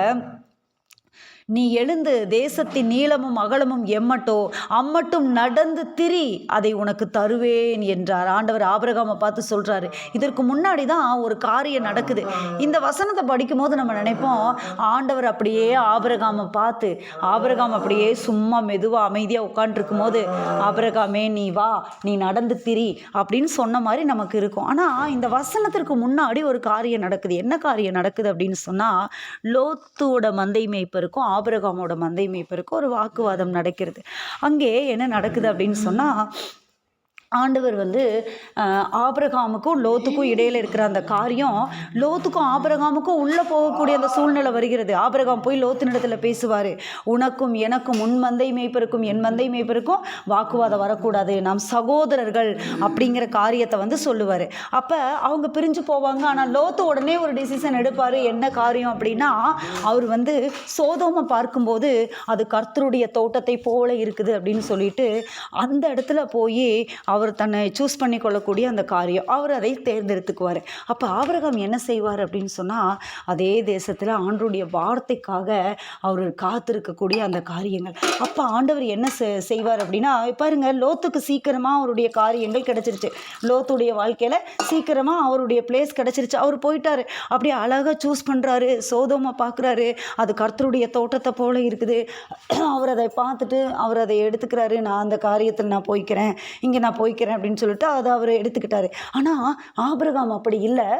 நீ எழுந்து தேசத்தின் நீளமும் அகலமும் எம்மட்டோ அம்மட்டும் நடந்து திரி, அதை உனக்கு தருவேன் என்றார். ஆண்டவர் ஆபிரகாமை பார்த்து சொல்கிறாரு. இதற்கு முன்னாடி தான் ஒரு காரியம் நடக்குது. இந்த வசனத்தை படிக்கும் போது நம்ம நினைப்போம், ஆண்டவர் அப்படியே ஆபிரகாமை பார்த்து, ஆபிரகாம் அப்படியே சும்மா மெதுவாக அமைதியாக உட்காந்துருக்கும் போது, ஆபிரகாமே நீ வா, நீ நடந்து திரி அப்படின்னு சொன்ன மாதிரி நமக்கு இருக்கும். ஆனால் இந்த வசனத்திற்கு முன்னாடி ஒரு காரியம் நடக்குது. என்ன காரியம் நடக்குது அப்படின்னு சொன்னால், லோத்துவோட மந்தை மேய்ப்பருக்கும் ஆபிரகாமோட மந்தை மேய்ப்பருக்கு ஒரு வாக்குவாதம் நடக்கிறது. அங்கே என்ன நடக்குது அப்படின்னு சொன்னால், ஆண்டவர் ஆபிரகாமுக்கும் லோத்துக்கும் இடையில் இருக்கிற அந்த காரியம், லோத்துக்கும் ஆபிரகாமுக்கும் உள்ளே போகக்கூடிய அந்த சூழ்நிலை வருகிறது. ஆபிரகாம் போய் லோத்தினிடத்தில் பேசுவார், உனக்கும் எனக்கும், உன் மந்தை மேய்ப்பருக்கும் என் மந்தை மேய்ப்பருக்கும் வாக்குவாதம் வரக்கூடாது, நாம் சகோதரர்கள் அப்படிங்கிற காரியத்தை சொல்லுவார். அப்போ அவங்க பிரிஞ்சு போவாங்க. ஆனால் லோத்து உடனே ஒரு டிசிஷன் எடுப்பார். என்ன காரியம் அப்படின்னா, அவர் சோதோமை பார்க்கும்போது அது கர்த்தருடைய தோட்டத்தை போல இருக்குது அப்படின்னு சொல்லிட்டு அந்த இடத்துல போய் அவர் தன்னை சூஸ் பண்ணி கொள்ளக்கூடிய அந்த காரியம், அவர் அதை தேர்ந்தெடுத்துக்குவார். அப்போ ஆபிரகாம் என்ன செய்வார் அப்படின்னு சொன்னால், அதே தேசத்தில் ஆண்டவருடைய வார்த்தைக்காக அவர் காத்திருக்கக்கூடிய அந்த காரியங்கள். அப்போ ஆண்டவர் என்ன செய்வார் அப்படின்னா, பாருங்க, லோத்துக்கு சீக்கிரமாக அவருடைய காரியங்கள் கிடச்சிருச்சு. லோத்துடைய வாழ்க்கையில் சீக்கிரமாக அவருடைய பிளேஸ் கிடச்சிருச்சு. அவர் போயிட்டார், அப்படியே அழகாக சூஸ் பண்ணுறாரு. சோதோமை பார்க்குறாரு, அது கர்த்தருடைய தோட்டத்தை போல இருக்குது. அவர் அதை பார்த்துட்டு அவர் அதை எடுத்துக்கிறாரு. நான் அந்த காரியத்தில் நான் போய்க்கிறேன், இங்கே நான் போய்க்கிறேன் அப்படின்னு சொல்லிட்டு அதை அவர் எடுத்துக்கிட்டாரு. ஆனால் ஆபிரகாம் அப்படி இல்லை.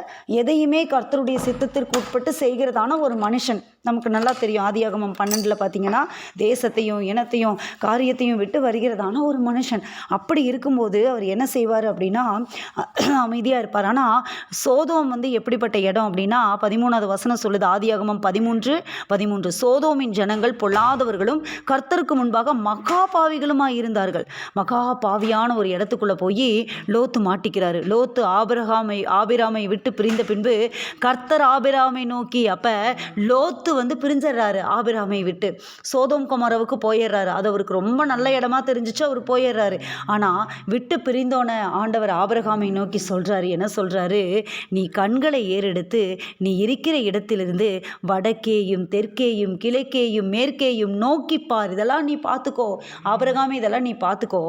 எதையுமே கர்த்தருடைய சித்தத்திற்கு உட்பட்டு செய்கிறதான ஒரு மனுஷன். நமக்கு நல்லா தெரியும், ஆதியாகமம் 12 பார்த்தீங்கன்னா தேசத்தையும் இனத்தையும் காரியத்தையும் விட்டு வருகிறதான ஒரு மனுஷன். அப்படி இருக்கும்போது அவர் என்ன செய்வார் அப்படின்னா அமைதியாக இருப்பார். ஆனால் சோதோம் எப்படிப்பட்ட இடம் அப்படின்னா 13வது வசனம் சொல்லுது, ஆதியாகமம் 13:13, சோதோமின் ஜனங்கள் பொல்லாதவர்களும் கர்த்தருக்கு முன்பாக மகா பாவிகளுமாய் இருந்தார்கள். மகா பாவியான ஒரு இடத்துக்குள்ளே போய் லோத்து மாட்டிக்கிறாரு. லோத்து ஆபிராமை விட்டு பிரிந்த பின்பு கர்த்தர் ஆபிராமை நோக்கி, அப்போ லோத்து பிரிஞ்சிடறாரு ஆபிராமை விட்டு, சோதோம் கொமோராவுக்கு போயிடுறாரு. அது அவருக்கு ரொம்ப நல்ல இடமா தெரிஞ்சிச்சு, அவர் போயிடுறாரு. ஆனால் விட்டு பிரிந்தோன ஆண்டவர் ஆபிரகாமை நோக்கி சொல்கிறாரு, என்ன சொல்கிறாரு, நீ கண்களை ஏறெடுத்து நீ இருக்கிற இடத்திலிருந்து வடக்கேயும் தெற்கேயும் கிழக்கேயும் மேற்கேயும் நோக்கிப்பார். இதெல்லாம் நீ பார்த்துக்கோ ஆபிரகாமே, இதெல்லாம் நீ பார்த்துக்கோ.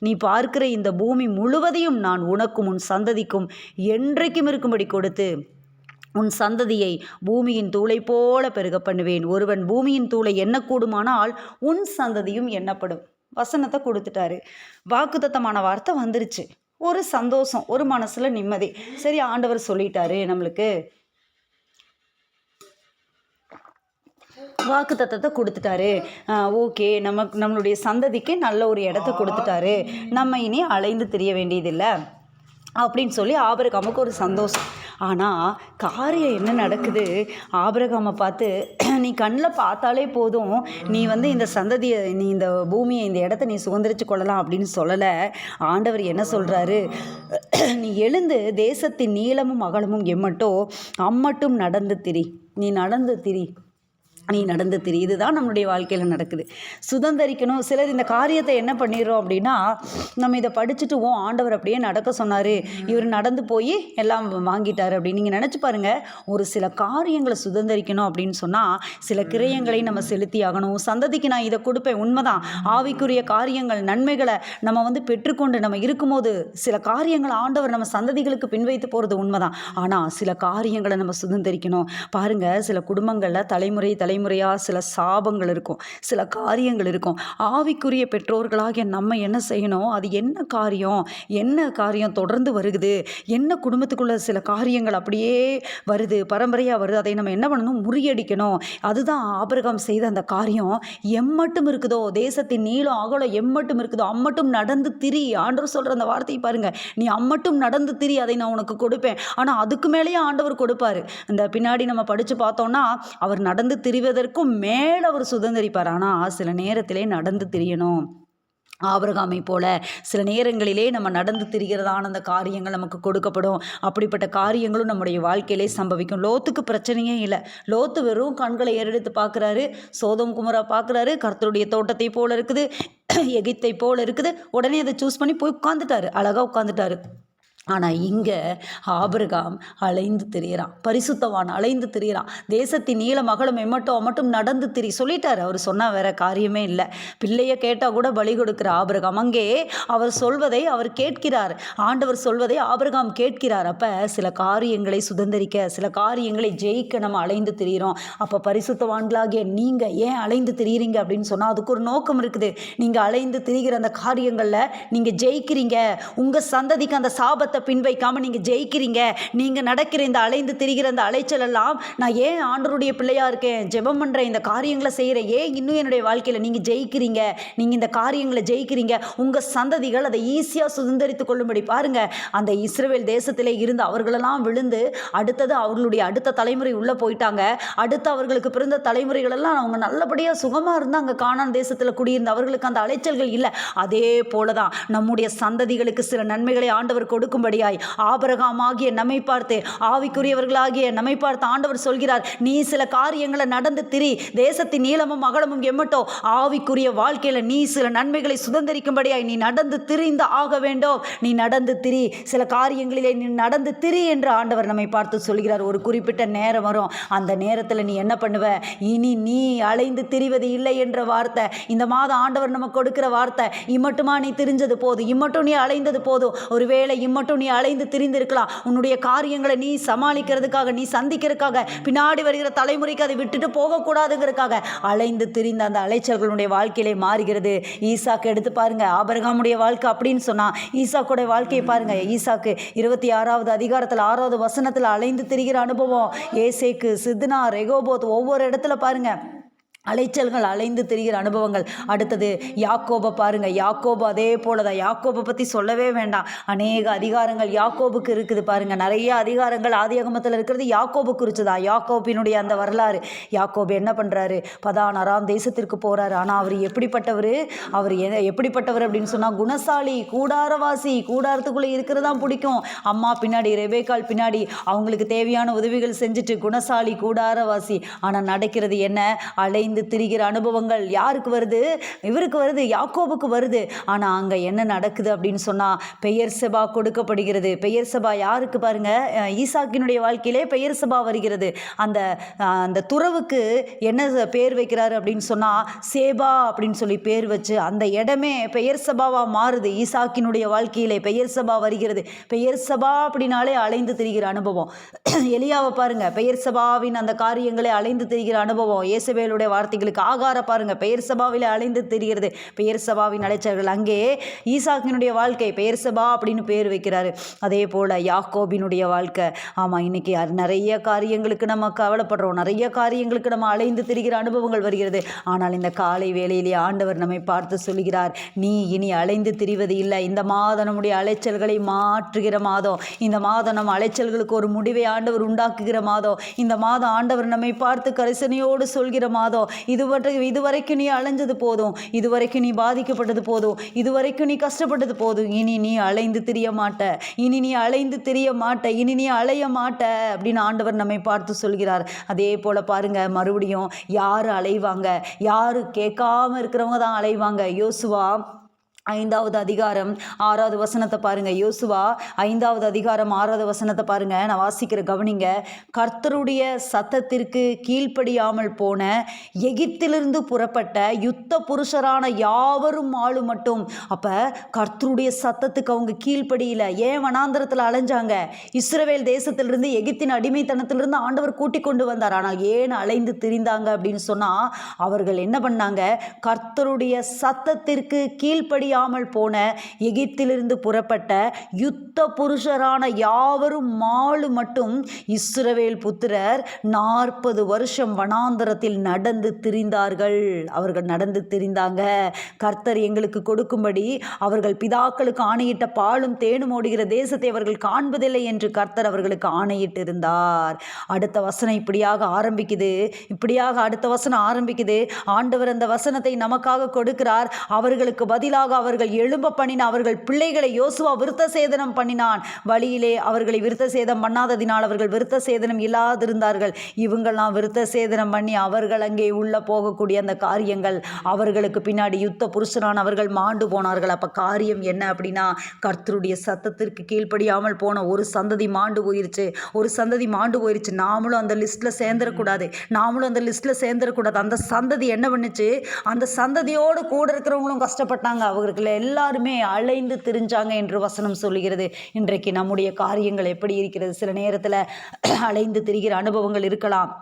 நீ பார்க்கிற இந்த பூமி முழுவதையும் நான் உனக்கும் உன் சந்ததிக்கும் என்றைக்கும் இருக்கும்படி கொடுத்து உன் சந்ததியை பூமியின் தூளை போல பெருக பண்ணுவேன். ஒருவன் பூமியின் தூளை எண்ணக்கூடுமானால் உன் சந்ததியும் எண்ணப்படும். வசனத்தை கொடுத்துட்டாரு. வாக்குத்தத்தமான வார்த்தை வந்துருச்சு. ஒரு சந்தோஷம், ஒரு மனசுல நிம்மதி. சரி, ஆண்டவர் சொல்லிட்டாரு, நம்மளுக்கு வாக்கு தத்தத்தை கொடுத்துட்டாரு, ஓகே, நம்மளுடைய சந்ததிக்கு நல்ல ஒரு இடத்த கொடுத்துட்டாரு, நம்ம இனி அலைந்து திரிய வேண்டியதில்லை அப்படின்னு சொல்லி ஆபிரகாமுக்கு ஒரு சந்தோஷம். ஆனால் காரியம் என்ன நடக்குது, ஆபிரகாமை பார்த்து நீ கண்ணில் பார்த்தாலே போதும், நீ இந்த சந்ததியை, நீ இந்த பூமியை, இந்த இடத்த நீ சுதந்திரிச்சு கொள்ளலாம் அப்படின்னு சொல்லலை. ஆண்டவர் என்ன சொல்கிறாரு, நீ எழுந்து தேசத்தின் நீளமும் அகலமும் எம்மட்டோ அம்மட்டும் நடந்து திரி, நீ நடந்து திரி, நீ நடந்து திரி. இதுதான் நம்மளுடைய வாழ்க்கையில் நடக்குது. சுதந்திரிக்கணும். சிலர் இந்த காரியத்தை என்ன பண்ணிடுறோம் அப்படின்னா, நம்ம இதை படிச்சுட்டு ஆண்டவர் அப்படியே நடக்க சொன்னார், இவர் நடந்து போய் எல்லாம் வாங்கிட்டார் அப்படின்னு நீங்கள் நினச்சி பாருங்கள். ஒரு சில காரியங்களை சுதந்திரிக்கணும் அப்படின்னு சொன்னால் சில கிரயங்களை நம்ம செலுத்தி ஆகணும். சந்ததிக்கு நான் இதை கொடுப்பேன், உண்மைதான். ஆவிக்குரிய காரியங்கள், நன்மைகளை நம்ம பெற்றுக்கொண்டு நம்ம இருக்கும்போது சில காரியங்கள் ஆண்டவர் நம்ம சந்ததிகளுக்கு பின்வைத்து போகிறது உண்மைதான். ஆனால் சில காரியங்களை நம்ம சுதந்திரிக்கணும். பாருங்கள், சில குடும்பங்களில் தலைமுறையாக சில சாபங்கள் இருக்கும், சில காரியங்கள் இருக்கும். ஆவிக்குரிய பெற்றோர்களாகிய நம்ம என்ன செய்யணும், அது என்ன காரியம் தொடர்ந்து வருகுது, என்ன குடும்பத்துக்குள்ள சில காரியங்கள் அப்படியே வருது, பரம்பரையாக வருது, அதை நம்ம என்ன பண்ணணும், முறியடிக்கணும். அதுதான் ஆபிரகாம் செய்த அந்த காரியம். எம்மட்டும் இருக்குதோ, தேசத்தின் நீளம் அகலம் எம்மட்டும் இருக்குதோ அம்மட்டும் நடந்து திரி. ஆண்டவர் சொல்கிற அந்த வார்த்தையை பாருங்கள், நீ அம்மட்டும் நடந்து திரி, அதை நான் உனக்கு கொடுப்பேன். ஆனால் அதுக்கு மேலேயே ஆண்டவர் கொடுப்பார். இந்த பின்னாடி நம்ம படித்து பார்த்தோம்னா அவர் நடந்து திரிவதற்கும் மேலே அவர் சுதந்திரிப்பார். ஆனால் சில நேரத்திலே நடந்து திரியணும். ஆபிரகாமை போல சில நேரங்களிலே நம்ம நடந்து திரிகிறதான அந்த காரியங்கள் நமக்கு கொடுக்கப்படும். அப்படிப்பட்ட காரியங்களும் நம்முடைய வாழ்க்கையிலே சம்பவிக்கும். லோத்துக்கு பிரச்சனையே இல்லை. லோத்து வெறும் கண்களை ஏறெடுத்து பார்க்குறாரு, சோதோம் குமரா பார்க்குறாரு, கர்த்தருடைய தோட்டத்தை போல இருக்குது, எகிப்தை போல இருக்குது. உடனே அதை சூஸ் பண்ணி போய் உட்காந்துட்டாரு, அழகாக உட்காந்துட்டாரு. ஆனால் இங்கே ஆபிரகாம் அலைந்து திரியிறான், பரிசுத்தவான் அலைந்து திரியிறான். தேசத்தின் நீளம் அகலம் மட்டும் நடந்து திரி சொல்லிட்டார். அவர் சொன்னால் வேற காரியமே இல்லை. பிள்ளையை கேட்டால் கூட பலி கொடுக்குற ஆபிரகாம் அங்கே அவர் சொல்வதை அவர் கேட்கிறார். ஆண்டவர் சொல்வதை ஆபிரகாம் கேட்கிறார். அப்போ சில காரியங்களை சுதந்திரிக்க, சில காரியங்களை ஜெயிக்க நம்ம அலைந்து திரியிறோம். அப்போ பரிசுத்தவான்களாகிய நீங்கள் ஏன் அலைந்து திரியிறீங்க அப்படின்னு சொன்னால் அதுக்கு ஒரு நோக்கம் இருக்குது. நீங்கள் அலைந்து திரிகிற அந்த காரியங்களில் நீங்கள் ஜெயிக்கிறீங்க. உங்கள் சந்ததிக்கு அந்த சாபத்தை பின்வைக்காம நீங்க ஜெயிக்கிறீங்க. நீங்க நடக்கிற இந்த அலைந்து திரிகிற அந்த அலைச்சல் எல்லாம், நான் ஏன் ஆண்டவருடைய பிள்ளையா இருக்கேன், ஜெபம் பண்றேன், இந்த காரியங்களை செய்கிறேன், ஏன் இன்னும் என்னுடைய வாழ்க்கையில நீங்க ஜெயிக்கிறீங்க, நீங்க இந்த காரியங்களை ஜெயிக்கிறீங்க. உங்க சந்ததிகள் அதை ஈஸியா சுதந்திரித்துக் கொள்ளும்படி பாருங்க. அந்த இஸ்ரவேல் தேசத்திலே இருந்து அவர்களெல்லாம் விழுந்து அடுத்தது அவர்களுடைய அடுத்த தலைமுறை உள்ள போயிட்டாங்க. அடுத்து அவர்களுக்கு பிறந்த தலைமுறைகள் எல்லாம் அவங்க நல்லபடியா சுகமா இருந்தாங்க. கானான் தேசத்துல குடியிருந்த அவர்களுக்கு அந்த அலைச்சல்கள் இல்லை. அதே போலதான் நம்முடைய சந்ததிகளுக்கு சில நன்மைகளை ஆண்டவர் கொடுக்கும் ஆபிரகாமாகிய நம்மை பார்த்து, ஆவிக்குரியவர்களாகிய நம்மை பார்த்து ஆண்டவர் சொல்கிறார், நீ சில காரியங்களை நடந்து திரி, தேசத்தின் நீளமும் அகலமும் எம்மட்டோ ஆவிக்குரிய வாழ்க்கையில நீ சில நன்மைகளை சுதந்திரிக்கும்படியாய் நீ நடந்து திரிந்து ஆக வேண்டும். நீ நடந்து திரி, சில காரியங்களிலே நீ நடந்து திரி என்று ஆண்டவர் நம்மை பார்த்து சொல்கிறார். ஒரு குறிப்பிட்ட நேரம் வரும், அந்த நேரத்தில் நீ என்ன பண்ணுவ, இனி நீ அலைந்து திரிவது இல்லை என்ற வார்த்தை இந்த மாதம் ஆண்டவர் நமக்கு கொடுக்கிற வார்த்தை. இம்மட்டுமா நீ திரிஞ்சது போதும், இம்மட்டும் நீ அலைந்தது போதும். ஒருவேளை இம்மட்டும் மட்டும் நீ அலைந்து திரிந்திருக்கலாம். உன்னுடைய காரியங்களை நீ சமாளிக்கிறதுக்காக, நீ சந்திக்கிறதுக்காக, பின்னாடி வருகிற தலைமுறைக்கு அதை விட்டுட்டு போகக்கூடாதுங்கிறதுக்காக அலைந்து திரிந்த அந்த அலைச்சல்களுடைய வாழ்க்கையிலே மாறுகிறது. ஈசாக்கு எடுத்து பாருங்க, ஆபிரகாமுடைய வாழ்க்கை அப்படின்னு சொன்னா ஈசாக்குடைய வாழ்க்கையை பாருங்க. ஈசாக்கு 26வது அதிகாரத்தில் 6வது வசனத்தில் அலைந்து திரிகிற அனுபவம். ஏசேக்கு, சித்னா, ரெகோபோத், ஒவ்வொரு இடத்துல பாருங்க அலைச்சல்கள், அலைந்து திரிகிற அனுபவங்கள். அடுத்தது யாக்கோபை பாருங்க. யாக்கோபு அதே போல தான். யாக்கோபை பற்றி சொல்லவே வேண்டாம். அநேக அதிகாரங்கள் யாக்கோபுக்கு இருக்குது பாருங்க. நிறைய அதிகாரங்கள் ஆதியாகமத்தில் இருக்கிறது யாக்கோபு குறிச்சுதா. யாக்கோபினுடைய அந்த வரலாறு. யாக்கோபு என்ன பண்ணுறாரு? பதான் அராம் தேசத்திற்கு போகிறாரு. ஆனால் அவர் எப்படிப்பட்டவர்? அவர் எப்படிப்பட்டவர் அப்படின்னு சொன்னால் குணசாலி, கூடாரவாசி. கூடாரத்துக்குள்ளே இருக்கிறதான் பிடிக்கும். அம்மா பின்னாடி, ரெபேக்கால் பின்னாடி அவங்களுக்கு தேவையான உதவிகள் செஞ்சுட்டு குணசாலி, கூடாரவாசி. ஆனால் நடக்கிறது என்ன? அலைந்து திரிகிற அனுபவங்கள். யாருக்கு வருது? இவருக்கு வருது, யாக்கோபுக்கு வருது. ஆனால் அங்கே என்ன நடக்குது அப்படின்னு சொன்னால் பெயர் செபா கொடுக்கப்படுகிறது. பெயர் செபா யாருக்கு பாருங்க? ஈசாக்கினுடைய வாழ்க்கையிலே பெயர் செபா வருகிறது. அந்த துறவுக்கு என்ன பேர் வைக்கிறாரு அப்படின்னு சொன்னால் சேபா அப்படின்னு சொல்லி பேர் வச்சு அந்த இடமே பெயர் செபாவாக மாறுது. ஈசாக்கினுடைய வாழ்க்கையிலே பெயர் செபா வருகிறது. பெயர் செபா அப்படின்னாலே அலைந்து திரிகிற அனுபவம். எலியாவை பாருங்க, பெயர் செபாவின் அந்த காரியங்களை அலைந்து திரிகிற அனுபவம். இயேசுவேலுடைய வார்த்தைகளுக்கு ஆகார பாருங்க, பெயர் சபாவில் அலைந்து தெரிகிறது. பெயர் சபாவின் அலைச்சல்கள். அங்கே ஈசாக்கினுடைய வாழ்க்கை பெயர் சபா அப்படின்னு பேர் வைக்கிறாரு. அதே போல யாக்கோபினுடைய வாழ்க்கை. ஆமாம், இன்னைக்கு நிறைய காரியங்களுக்கு நம்ம கவலைப்படுறோம், நிறைய காரியங்களுக்கு நம்ம அலைந்து திரிகிற அனுபவங்கள் வருகிறது. ஆனால் இந்த காலை வேளையிலே ஆண்டவர் நம்மை பார்த்து சொல்கிறார், நீ இனி அலைந்து திரிவது இல்லை. இந்த மாதம் நம்முடைய அலைச்சல்களை மாற்றுகிற மாதம். இந்த மாதம் நம்ம அலைச்சல்களுக்கு ஒரு முடிவை ஆண்டவர் உண்டாக்குகிற மாதம். இந்த மாதம் ஆண்டவர் நம்மை பார்த்து கரிசனையோடு சொல்கிற மாதம். இதுவரைக்கும் நீ அலைஞ்சது போதும், இதுவரைக்கும் நீ பாதிக்கப்பட்டது போதும், இதுவரைக்கும் நீ கஷ்டப்பட்டது போதும். இனி நீ அலைந்து திரிய மாட்ட, இனி நீ அலைந்து திரிய மாட்ட, இனி நீ அலைய மாட்ட அப்படின்னு ஆண்டவர் நம்மை பார்த்து சொல்கிறார். அதே போல பாருங்க, மறுபடியும் யாரு அலைவாங்க? யாரு கேட்காம இருக்கிறவங்க தான் அலைவாங்க. யோசுவா 5வது அதிகாரம் 6வது வசனத்தை பாருங்க. யோசுவா 5வது அதிகாரம் 6வது வசனத்தை பாருங்க. நான் வாசிக்கிற கவனிங்க. கர்த்தருடைய சத்தத்திற்கு கீழ்ப்படியாமல் போன எகிப்திலிருந்து புறப்பட்ட யுத்த புருஷரான யாவரும் ஆளு மட்டும். அப்ப கர்த்தருடைய சத்தத்துக்கு அவங்க கீழ்ப்படியில. ஏன் வனாந்தரத்தில் அலைஞ்சாங்க? இஸ்ரவேல் தேசத்திலிருந்து, எகிப்தின் அடிமைத்தனத்திலிருந்து ஆண்டவர் கூட்டி கொண்டு வந்தார். ஆனால் ஏன் அலைந்து திரிந்தாங்க அப்படின்னு சொன்னா, அவர்கள் என்ன பண்ணாங்க? கர்த்தருடைய சத்தத்திற்கு கீழ்ப்படி போன எகிப்திலிருந்து புறப்பட்ட யுத்த புருஷரான யாவரும் மாளு மட்டும் இஸ்ரவேல் புத்திரர் 40 வருஷம் வனாந்தரத்தில் நடந்து திரிந்தார்கள். அவர்கள் நடந்து திரிந்தாங்க. கர்த்தர் எங்களுக்கு கொடுக்கும்படி அவர்கள் பிதாக்களுக்கு ஆணையிட்ட பாலும் தேனும் ஓடுகிற தேசத்தை அவர்கள் காண்பதில்லை என்று கர்த்தர் அவர்களுக்கு ஆணையிட்டு இருந்தார். அடுத்த வசனம் இப்படியாக ஆரம்பிக்குது. அடுத்த வசனம் ஆரம்பிக்குது. ஆண்டவர் அந்த வசனத்தை நமக்காக கொடுக்கிறார். அவர்களுக்கு பதிலாக அவர்கள் எழும்ப பண்ணின அவர்கள் பிள்ளைகளை யோசுவா விருத்த சேதனம் பண்ணினான். வழியிலே அவர்களை விருத்த சேதம் பண்ணாததினால் அவர்கள் விருத்த சேதனம் இல்லாதிருந்தார்கள். இவங்கெல்லாம் விருத்த சேதனம் பண்ணி அவர்கள் அங்கே உள்ள போகக்கூடிய அந்த காரியங்கள், அவர்களுக்கு பின்னாடி யுத்த புருஷனான அவர்கள் மாண்டு போனார்கள். அப்ப காரியம் என்ன அப்படின்னா, கர்த்தருடைய சத்தத்திற்கு கீழ்ப்படியாமல் போன ஒரு சந்ததி மாண்டு போயிருச்சு. நாமளும் அந்த லிஸ்ட்ல சேர்ந்துடக்கூடாது. அந்த சந்ததி என்ன பண்ணுச்சு? அந்த சந்ததியோடு கூட இருக்கிறவங்களும் கஷ்டப்பட்டாங்க. அவர்களுக்கு எல்லாருமே அலைந்து திரிஞ்சாங்க என்று வசனம் சொல்லுகிறது. இன்றைக்கு நம்முடைய காரியங்கள் எப்படி இருக்கிறது? சில நேரத்தில் அலைந்து திரிகிற அனுபவங்கள் இருக்கலாம்.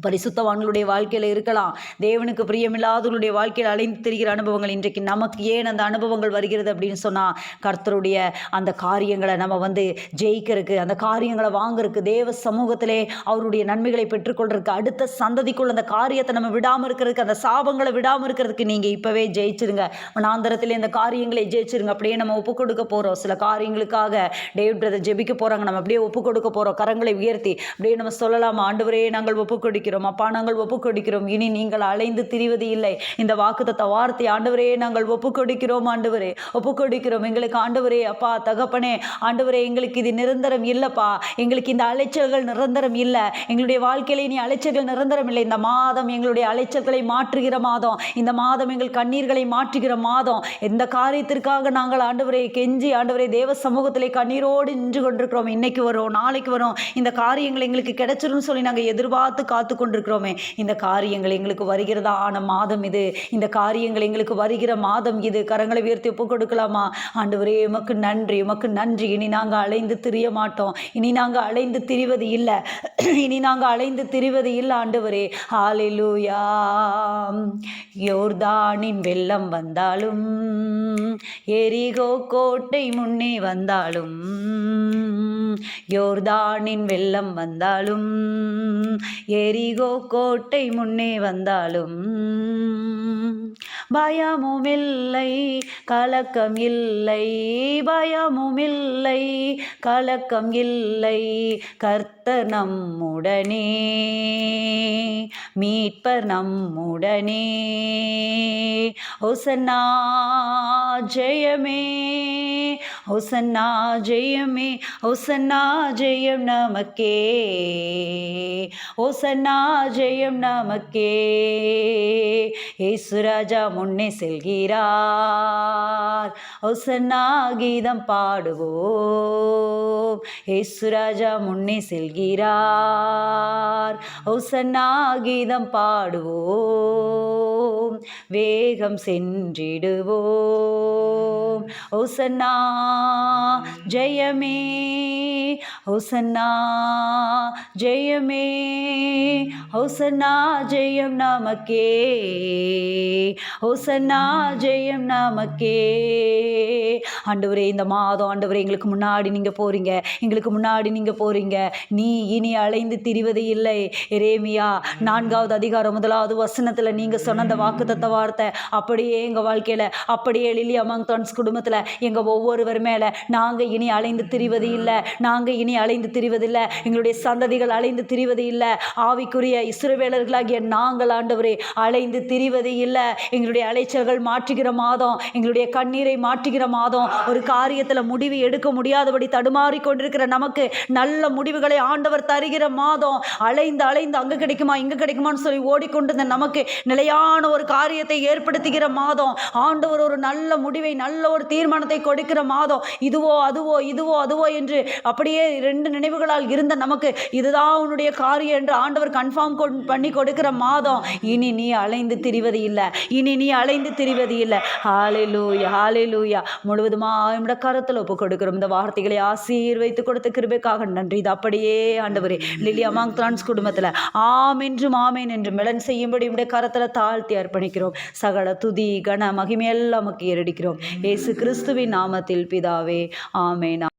பரிசுத்தவான்களுடைய வாழ்க்கையில் இருக்கலாம். தேவனுக்கு பிரியமில்லாதவர்களுடைய வாழ்க்கையில் அலைந்து திரிகிற அனுபவங்கள். இன்றைக்கு நமக்கு ஏன் அந்த அனுபவங்கள் வருகிறது அப்படின்னு சொன்னால், கர்த்தருடைய அந்த காரியங்களை நம்ம ஜெயிக்கிறதுக்கு, அந்த காரியங்களை வாங்குறதுக்கு, தேவ சமூகத்திலே அவருடைய நன்மைகளை பெற்றுக்கொள்றதுக்கு, அடுத்த சந்ததிக்குள்ள அந்த காரியத்தை நம்ம விடாமல் இருக்கிறதுக்கு, அந்த சாபங்களை விடாமல் இருக்கிறதுக்கு நீங்கள் இப்போவே ஜெயிச்சிருங்க. வனாந்தரத்திலே இந்த காரியங்களை ஜெயிச்சிருங்க. அப்படியே நம்ம ஒப்பு கொடுக்க போகிறோம். சில காரியங்களுக்காக டேவிட் பிரதர் ஜெபிக்க போகிறாங்க. நம்ம அப்படியே ஒப்பு கொடுக்க போகிறோம். கரங்களை உயர்த்தி அப்படியே நம்ம சொல்லலாம், ஆண்டவரே நாங்கள் ஒப்பு கொடுக்கிறோம், அப்பா நாங்கள் ஒப்பு கொடுக்கிறோம். இனி நீங்கள் அலைந்து திரிவது இல்லை. இந்த வாக்குத்தத்த வார்த்தை ஆண்டவரே நாங்கள் ஒப்பு கொடுக்கிறோம். ஆண்டவரே ஒப்பு கொடுக்கிறோம். எங்களுக்கு ஆண்டவரே, அப்பா தகப்பனே, ஆண்டவரே எங்களுக்கு இது நிரந்தரம் இல்லப்பா. எங்களுக்கு இந்த அலைச்சல்கள் நிரந்தரம் இல்லை. எங்களுடைய வாழ்க்கையில இனி அலைச்சல்கள் நிரந்தரம் இல்லை. இந்த மாதம் எங்களுடைய அலைச்சல்களை மாற்றுகிற மாதம். இந்த மாதம் எங்கள் கண்ணீர்களை மாற்றுகிற மாதம். இந்த காரியத்திற்காக நாங்கள் ஆண்டவரே கெஞ்சி ஆண்டவரே தேவ சமூகத்திலே கண்ணீரோடு நின்று கொண்டிருக்கிறோம். இன்னைக்கு வரும், நாளைக்கு வரும், இந்த காரியங்கள் எங்களுக்கு கிடைச்சிரும்னு சொல்லி நாங்கள் எதிர்பார்த்து காத்து கொண்டிருக்கிறோமே, இந்த காரியங்கள் எங்களுக்கு வருகிறதான மாதம் இது, இந்த காரியங்கள் எங்களுக்கு வருகிற மாதம் இது. கரங்களை உயர்த்தி ஒப்பு கொடுக்கலாமா? ஆண்டவரே உமக்கு நன்றி, உமக்கு நன்றி. இனி நாங்கள் அலைந்து திரிய மாட்டோம், இனி நாங்கள் அலைந்து திரிவது இல்லை, இனி நாங்கள் அலைந்து திரிவது இல்லை ஆண்டவரே. ஹல்லேலூயா. யோர்தானின் வெள்ளம் வந்தாலும், எரிகோ கோட்டை முன்னே வந்தாலும், யோர்தானின் வெள்ளம் வந்தாலும், எரிகோ கோட்டை முன்னே வந்தாலும், பயமும் இல்லை கலக்கம் இல்லை, பயமும் இல்லை கலக்கம் இல்லை, கர்த்தர் நம்முடனே, மீட்பர் நம்முடனே. ஓசன்னா ஜெயமே, ஓசன்னா ஜெயமே, ஓசன்னா ஜெயம் நமக்கே, ஓசன்னா ஜெயம் நமக்கே. இயேசுராஜா முன்னே செல்கிறார், ஓசன்னா கீதம் பாடுவோம். இயேசுராஜா முன்னே செல்கிறார், ஓசன்னா கீதம் பாடுவோம். வேகம் சென்றிடுவோம். ஓசன்னா ஜெயமே, ஓசன்னா ஜெயமே, ஓசன்னா ஜெயம் நமக்கே, ஓசன்னா ஜெயம் நமக்கே. ஆண்டவரே, இந்த மாதம் ஆண்டவரே எங்களுக்கு முன்னாடி நீங்கள் போகிறீங்க, எங்களுக்கு முன்னாடி நீங்கள் போகிறீங்க. நீ இனி அலைந்து திரிவது இல்லை. எரேமியா 4வது அதிகாரம் 1வது வசனத்தில் நீங்கள் சொன்ன அந்த வாக்குத்தத்த வார்த்தை அப்படியே எங்கள் வாழ்க்கையில், அப்படியே லில்லி அமாங் தான்ஸ் குடும்பத்தில் எங்கள் ஒவ்வொருவர் மேலே நாங்கள் இனி அலைந்து திரிவது இல்லை, நாங்கள் இனி அலைந்து திரிவதில்லை, எங்களுடைய சந்ததிகள் அலைந்து திரிவது இல்லை. ஆவிக்குரிய இஸ்ரவேலர்களாகிய நாங்கள் ஆண்டவரே அலைந்து திரிவது இல்லை. எங்களுடைய அலைச்சல்கள் மாற்றுகிற மாதம், எங்களுடைய கண்ணீரை மாற்றுகிற மாதம், ஒரு காரியத்தில் முடிவு எடுக்க முடியாதபடி தடுமாறி கொண்டிருக்கிற நமக்கு நல்ல முடிவுகளை ஆண்டவர் தருகிற மாதம். அலைந்து அலைந்து அங்கே கிடைக்குமா இங்கே கிடைக்குமான்னு சொல்லி ஓடிக்கொண்டிருந்த நமக்கு நிலையான ஒரு காரியத்தை ஏற்படுத்துகிற மாதம். ஆண்டவர் ஒரு நல்ல முடிவை, நல்ல ஒரு தீர்மானத்தை கொடுக்கிற மாதம். இதுவோ அதுவோ, இதுவோ அதுவோ என்று அப்படியே 2 நினைவுகளால் இருந்த நமக்கு இதுதான் உன்னுடைய காரியம் என்று ஆண்டவர் கன்ஃபார்ம் பண்ணி கொடுக்கிற மாதம். இனி நீ அலைந்து திரிவது இல்லை, இனி நீ அலைந்து திரிவது இல்லை. ஹல்லேலூயா, ஹல்லேலூயா. முழுவதுமாக நம்முடைய கரத்தில் ஒப்பு கொடுக்கிறோம். இந்த வார்த்தைகளை ஆசீர்வைத்து கொடுத்த கிருபைக்காக நன்றி. இது அப்படியே ஆண்டவரே லில்லி அமாங் தான்ஸ் குடும்பத்தில் ஆம் என்றும் ஆமேன் என்று மெலன் செய்யும்படி நம்முடைய கரத்தில் தாழ்த்தி அர்ப்பணிக்கிறோம். சகல துதி கன மகிமையெல்லாம் நமக்கு ஏறடிக்கிறோம். இயேசு கிறிஸ்துவின் நாமத்தில் பிதாவே, ஆமேன்.